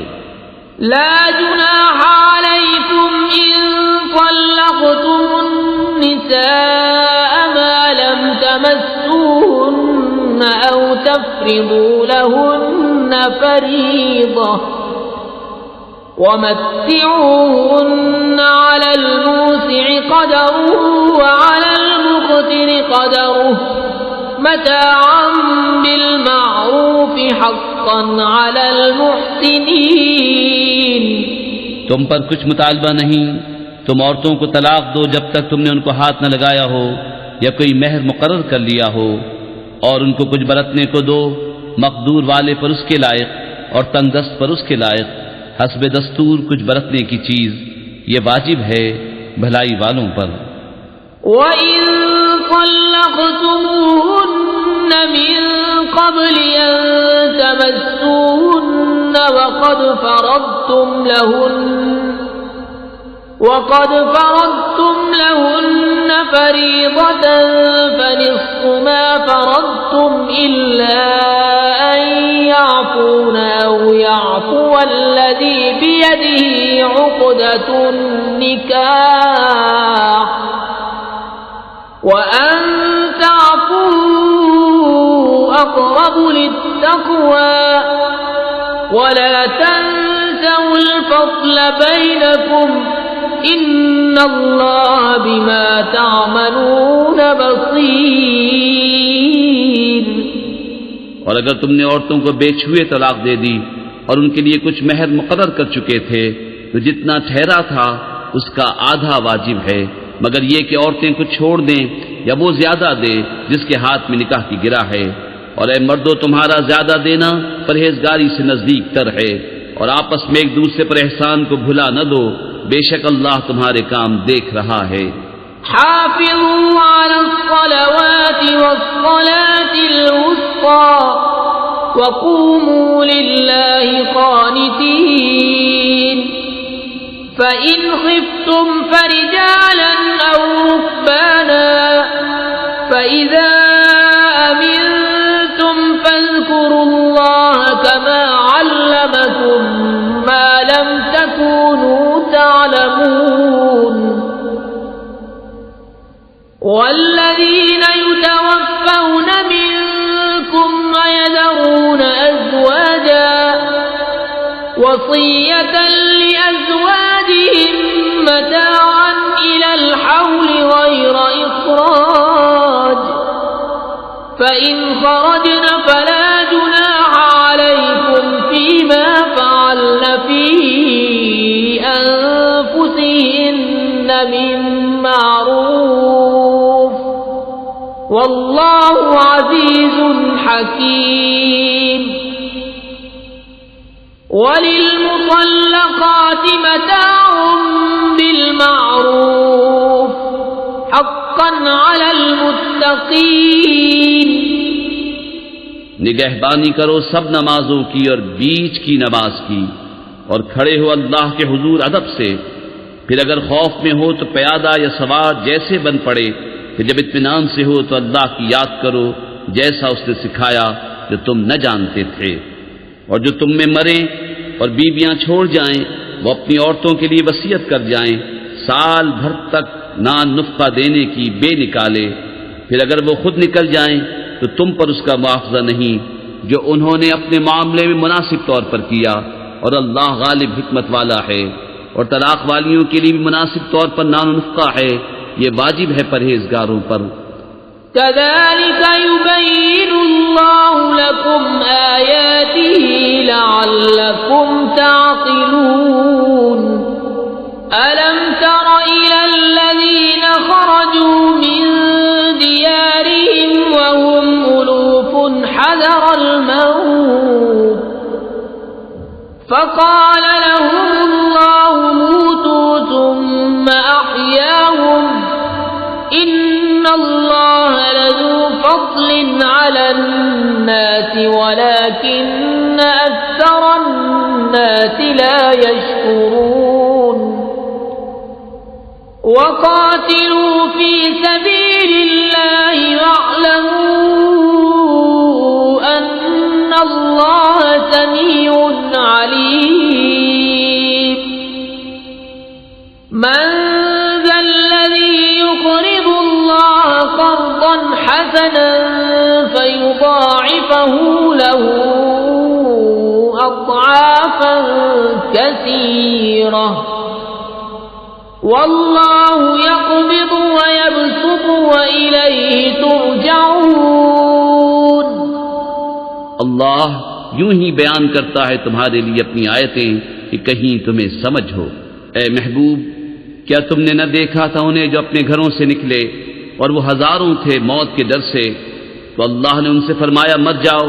لا جناح عليكم إن طلقتم النساء ما لم تمسوهن أو تفرضوا لهن فريضة ومتعوهن على الموسع قدره وعلى المقتر قدره متاعا بالمعروف حقا على المحسنين.
تم پر کچھ مطالبہ نہیں تم عورتوں کو طلاق دو جب تک تم نے ان کو ہاتھ نہ لگایا ہو یا کوئی مہر مقرر کر لیا ہو، اور ان کو کچھ برتنے کو دو، مقدور والے پر اس کے لائق اور تنگ دست پر اس کے لائق، حسب دستور کچھ برتنے کی چیز، یہ واجب ہے بھلائی والوں پر۔
وَإِن طَلَّقْتُمُوهُنَّ مِن قَبْلِ أَن تَمَسُّوهُنَّ وَقَدْ فَرَضْتُمْ لَهُنَّ فَرِيضَةً فَنِصْفُ مَا فَرَضْتُمْ إِلَّا أَن يَعْفُونَ أَوْ يَعْفُوَ الَّذِي بِيَدِهِ عُقْدَةُ النِّكَاحِ وَأَن تَعْفُوا أَقْرَبُ لِلتَّقْوَى وَلَا تَنسَوْا الْفَضْلَ بَيْنَكُمْ إِنَّ اللَّهَ بِمَا تَعْمَلُونَ بَصِيرٌ۔
اور اگر تم نے عورتوں کو بے چھوئے طلاق دے دی اور ان کے لیے کچھ مہر مقرر کر چکے تھے تو جتنا ٹھہرا تھا اس کا آدھا واجب ہے، مگر یہ کہ عورتیں کچھ چھوڑ دیں یا وہ زیادہ دے جس کے ہاتھ میں نکاح کی گرہ ہے، اور اے مردو تمہارا زیادہ دینا پرہیزگاری سے نزدیک تر ہے، اور آپس میں ایک دوسرے پر احسان کو بھلا نہ دو، بے شک اللہ تمہارے کام دیکھ رہا ہے۔
حافظوا على الصلوات والصلاة الوسطى وقوموا لله قانتين فإن خفتم فرجالا أو ركبانا فإذا أمنتم فاذكروا الله كما علمكم ما لم تكونوا تعلمون والذين يتوفون منكم ويذرون أزواجا وصية لأزواجهم متاعا إلى الحول غير إخراج فإن خرجن فلا جناح عليكم فيما فعلن في أنفسهن من معروف والله عزيز حكيم وللمطلقات متاع بالمعروف حقا على المتقين۔
نگہبانی کرو سب نمازوں کی اور بیچ کی نماز کی، اور کھڑے ہو اللہ کے حضور ادب سے، پھر اگر خوف میں ہو تو پیادہ یا سوار جیسے بن پڑے، کہ جب اطمینان سے ہو تو اللہ کی یاد کرو جیسا اس نے سکھایا جو تم نہ جانتے تھے، اور جو تم میں مریں اور بیویاں چھوڑ جائیں وہ اپنی عورتوں کے لیے وصیت کر جائیں سال بھر تک نان نفقہ دینے کی بے نکالے، پھر اگر وہ خود نکل جائیں تو تم پر اس کا مواخذہ نہیں جو انہوں نے اپنے معاملے میں مناسب طور پر کیا، اور اللہ غالب حکمت والا ہے۔ اور طلاق والیوں کے لیے بھی مناسب طور پر نان نفقہ ہے، یہ واجب ہے پرہیزگاروں پر۔
كذلك يبين الله لكم آياته لعلكم تعقلون ألم تر إلى الذين خرجوا من ديارهم وهم ألوف حذر الموت فقال لهم الله موتوا ثم أحياهم إن الله لذو فضل على الناس ولكن أكثر الناس لا يشكرون وقاتلوا في سبيل الله واعلموا أن الله سميع عليم من ذا الذي يقرض الله قرضا حسنا فيضاعفه له أضعافا كثيرة والله يقبض ويبسط وإليه ترجعون۔
اللہ یوں ہی بیان کرتا ہے تمہارے لیے اپنی آیتیں کہ کہیں تمہیں سمجھ ہو۔ اے محبوب، کیا تم نے نہ دیکھا تھا انہیں جو اپنے گھروں سے نکلے اور وہ ہزاروں تھے موت کے ڈر سے، تو اللہ نے ان سے فرمایا مت جاؤ،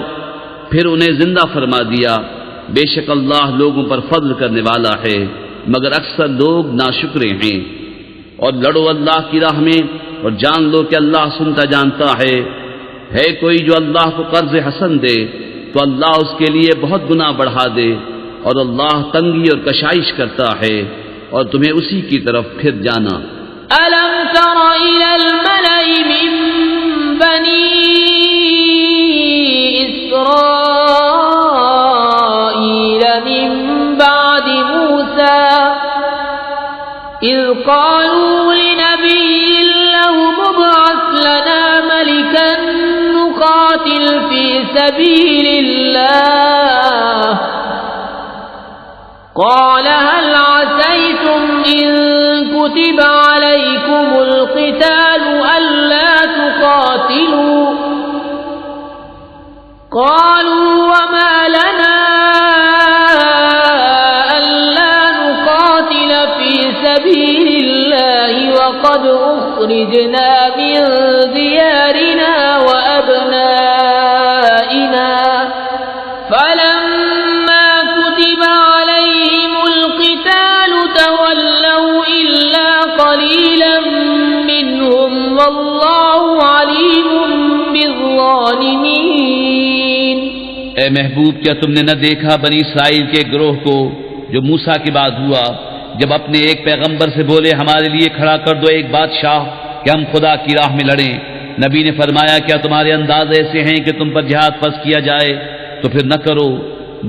پھر انہیں زندہ فرما دیا۔ بے شک اللہ لوگوں پر فضل کرنے والا ہے، مگر اکثر لوگ ناشکرے ہیں۔ اور لڑو اللہ کی راہ میں اور جان لو کہ اللہ سنتا جانتا ہے۔ کوئی جو اللہ کو قرض حسن دے تو اللہ اس کے لیے بہت گناہ بڑھا دے، اور اللہ تنگی اور کشائش کرتا ہے، اور تمہیں اسی کی طرف پھر جانا۔
ألم تر إلى الملأ من بني إسرائيل من بعد موسى إذ قالوا لنبي له ابعث لنا ملكا نقاتل في سبيل الله قال هل عسيتم إن كتب عليكم القتال ألا تقاتلوا قالوا وما لنا ألا نقاتل في سبيل الله وقد أخرجنا من ديارنا وأبنائنا فلما كتب عليهم القتال تولوا إلا قليلا منهم والله عليم بالظالمين۔
اے محبوب کیا تم نے نہ دیکھا بنی اسرائیل کے گروہ کو جو موسیٰ کے بعد ہوا، جب اپنے ایک پیغمبر سے بولے ہمارے لیے کھڑا کر دو ایک بادشاہ کہ ہم خدا کی راہ میں لڑیں۔ نبی نے فرمایا کیا تمہارے انداز ایسے ہیں کہ تم پر جہاد فرض کیا جائے تو پھر نہ کرو۔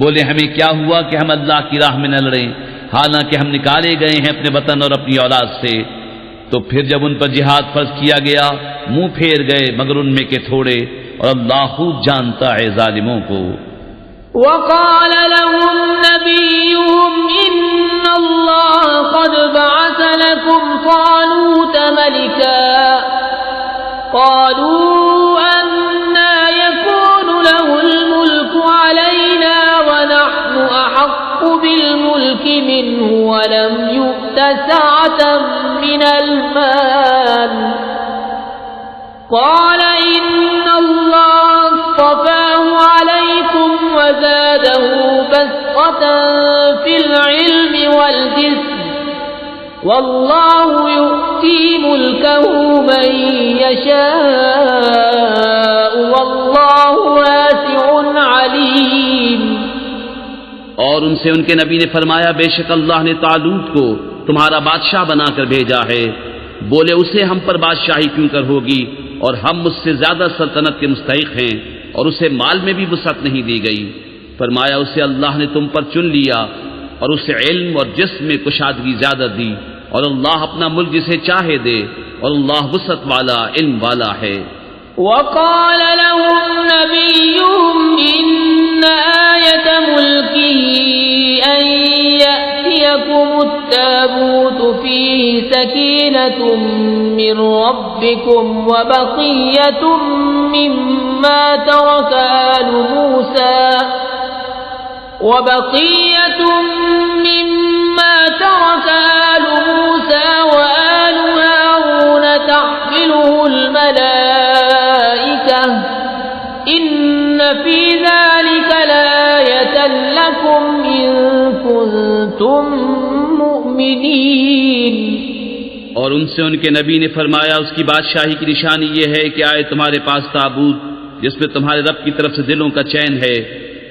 بولے ہمیں کیا ہوا کہ ہم اللہ کی راہ میں نہ لڑیں، حالانکہ ہم نکالے گئے ہیں اپنے وطن اور اپنی اولاد سے۔ تو پھر جب ان پر جہاد فرض کیا گیا منہ پھیر گئے مگر ان میں کے تھوڑے، اور اللہ خوب جانتا ہے ظالموں کو۔
وقال لهم نبيهم إن الله قد بعث لكم طالوت ملكا قالوا أنى يكون له الملك علينا ونحن أحق بالملك منه ولم يؤت سعة من المال قال إن الله اصطفاه عليكم وزاده بسطة في العلم والجسم والله يؤتي ملكه من يشاء والله واسع عليم۔
اور ان سے ان کے نبی نے فرمایا بے شک اللہ نے طالوت کو تمہارا بادشاہ بنا کر بھیجا ہے۔ بولے اسے ہم پر بادشاہی کیوں کر ہوگی، اور ہم مجھ سے زیادہ سلطنت کے مستحق ہیں، اور اسے مال میں بھی وسعت نہیں دی گئی۔ فرمایا اسے اللہ نے تم پر چن لیا اور اسے علم اور جسم میں کشادگی زیادہ دی، اور اللہ اپنا ملک جسے چاہے دے، اور اللہ وسعت والا علم والا ہے۔
وقال لهم نبيهم إن آية ملكه أن يأتيكم التابوت فيه سكينة من ربكم وبقية مما ترك آل موسى وآل هارون تحمله الملائكة إن في ذلك لآية لكم إن كنتم مؤمنين۔
اور ان سے ان کے نبی نے فرمایا اس کی بادشاہی کی نشانی یہ ہے کہ آئے تمہارے پاس تابوت جس میں تمہارے رب کی طرف سے دلوں کا چین ہے،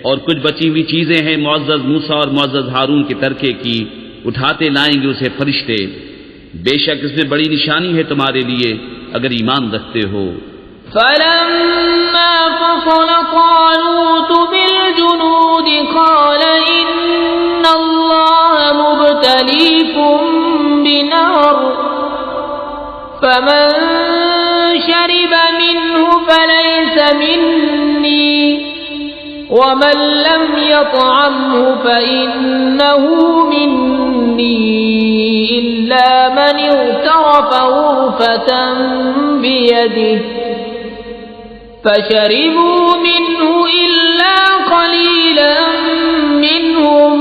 اور کچھ بچی ہوئی چیزیں ہیں معزز موسیٰ اور معزز ہارون کے ترکے کی، اٹھاتے لائیں گے اسے فرشتے۔ بے شک اس میں بڑی نشانی ہے تمہارے لیے اگر ایمان رکھتے ہو۔
فلما فصل طالوت بالجنود قال إن الله مبتليكم بنار فمن شرب منه فليس مني ومن لم يطعمه فإنه مني إلا من اغترف غرفة بيده فشربوا منه إلا قليلا منهم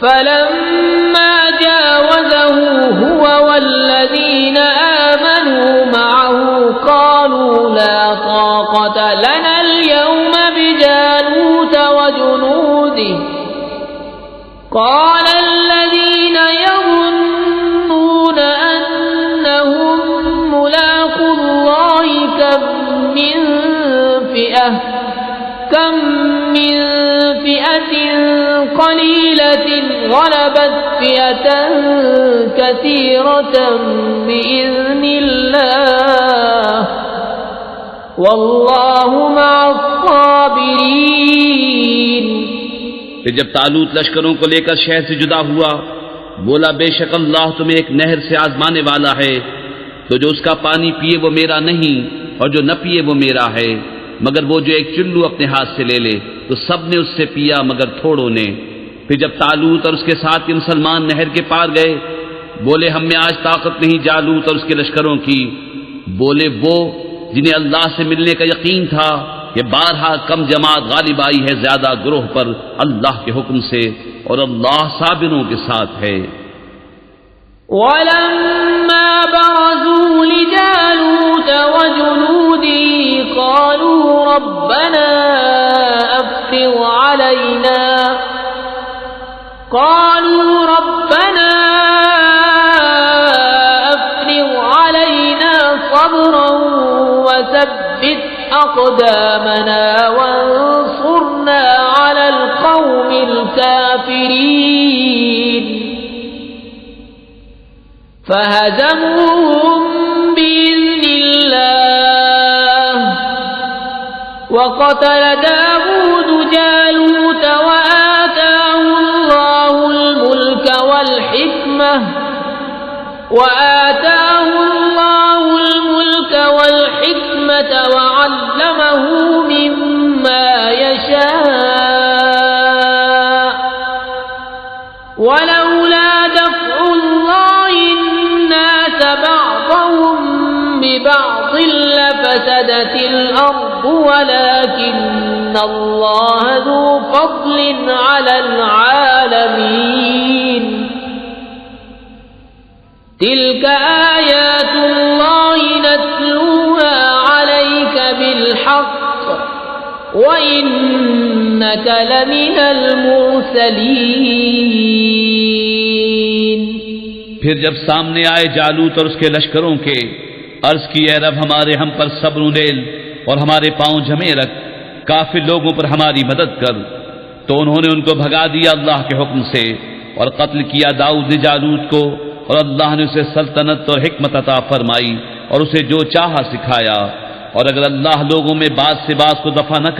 فلما جاوزه هو لا طاقة لنا اليوم بجالوت وجنوده قال الذين يظنون أنهم ملاقو الله كم من فئة قليلة غلبت فئة كثيرة بإذن الله والله مع الصابرين.
پھر جب طالوت لشکروں کو لے کر شہر سے جدا ہوا بولا بے شک اللہ تمہیں ایک نہر سے آزمانے والا ہے تو جو اس کا پانی پیے وہ میرا نہیں اور جو نہ پیے وہ میرا ہے مگر وہ جو ایک چلو اپنے ہاتھ سے لے لے تو سب نے اس سے پیا مگر تھوڑوں نے. پھر جب طالوت اور اس کے ساتھ کے مسلمان نہر کے پار گئے بولے ہم میں آج طاقت نہیں جالوت اور اس کے لشکروں کی. بولے وہ جنہیں اللہ سے ملنے کا یقین تھا کہ بارہا کم جماعت غالب آئی ہے زیادہ گروہ پر اللہ کے حکم سے اور اللہ صابروں کے ساتھ ہے.
وَلَمَّا بَرَزُوا لِجَالُوتَ وَجُنُودِهِ قَالُوا رَبَّنَا أَفْرِغْ عَلَيْنَا صَبْرًا وَثَبِّتْ أَقْدَامَنَا وَانصُرْنَا عَلَى الْقَوْمِ الْكَافِرِينَ. فَهَزَمُوهُم بِإِذْنِ اللَّهِ وَقَتَلَ دَاوُودُ جَالُوتَ وَآتَاهُ اللَّهُ الْمُلْكَ وَالْحِكْمَةَ وَعَلَّمَهُ مِمَّا يَشَاءُ وَلَوْلَا دَفْعُ اللَّهِ النَّاسَ بَعْضَهُم بِبَعْضٍ لَفَسَدَتِ الْأَرْضُ وَلَكِنَّ اللَّهَ ذُو فَضْلٍ عَلَى الْعَالَمِينَ. تِلْكَ آيَاتُ اللَّهِ نَتْلُوهَا عَلَيْكَ بِالْحَقِّ وَإِنَّكَ لَمِنَ الْمُرْسَلِينَ.
پھر جب سامنے آئے جالوت اور اس کے لشکروں کے عرض کی اے رب ہمارے ہم پر صبر ڈیل اور ہمارے پاؤں جمے رکھ کافر لوگوں پر ہماری مدد کر. تو انہوں نے ان کو بھگا دیا اللہ کے حکم سے اور قتل کیا داؤد نے جالوت کو اور اللہ نے اسے سلطنت اور حکمت عطا فرمائی اور اسے جو چاہا سکھایا. اور اگر اللہ لوگوں میں بعض سے بعض کو دفع نہ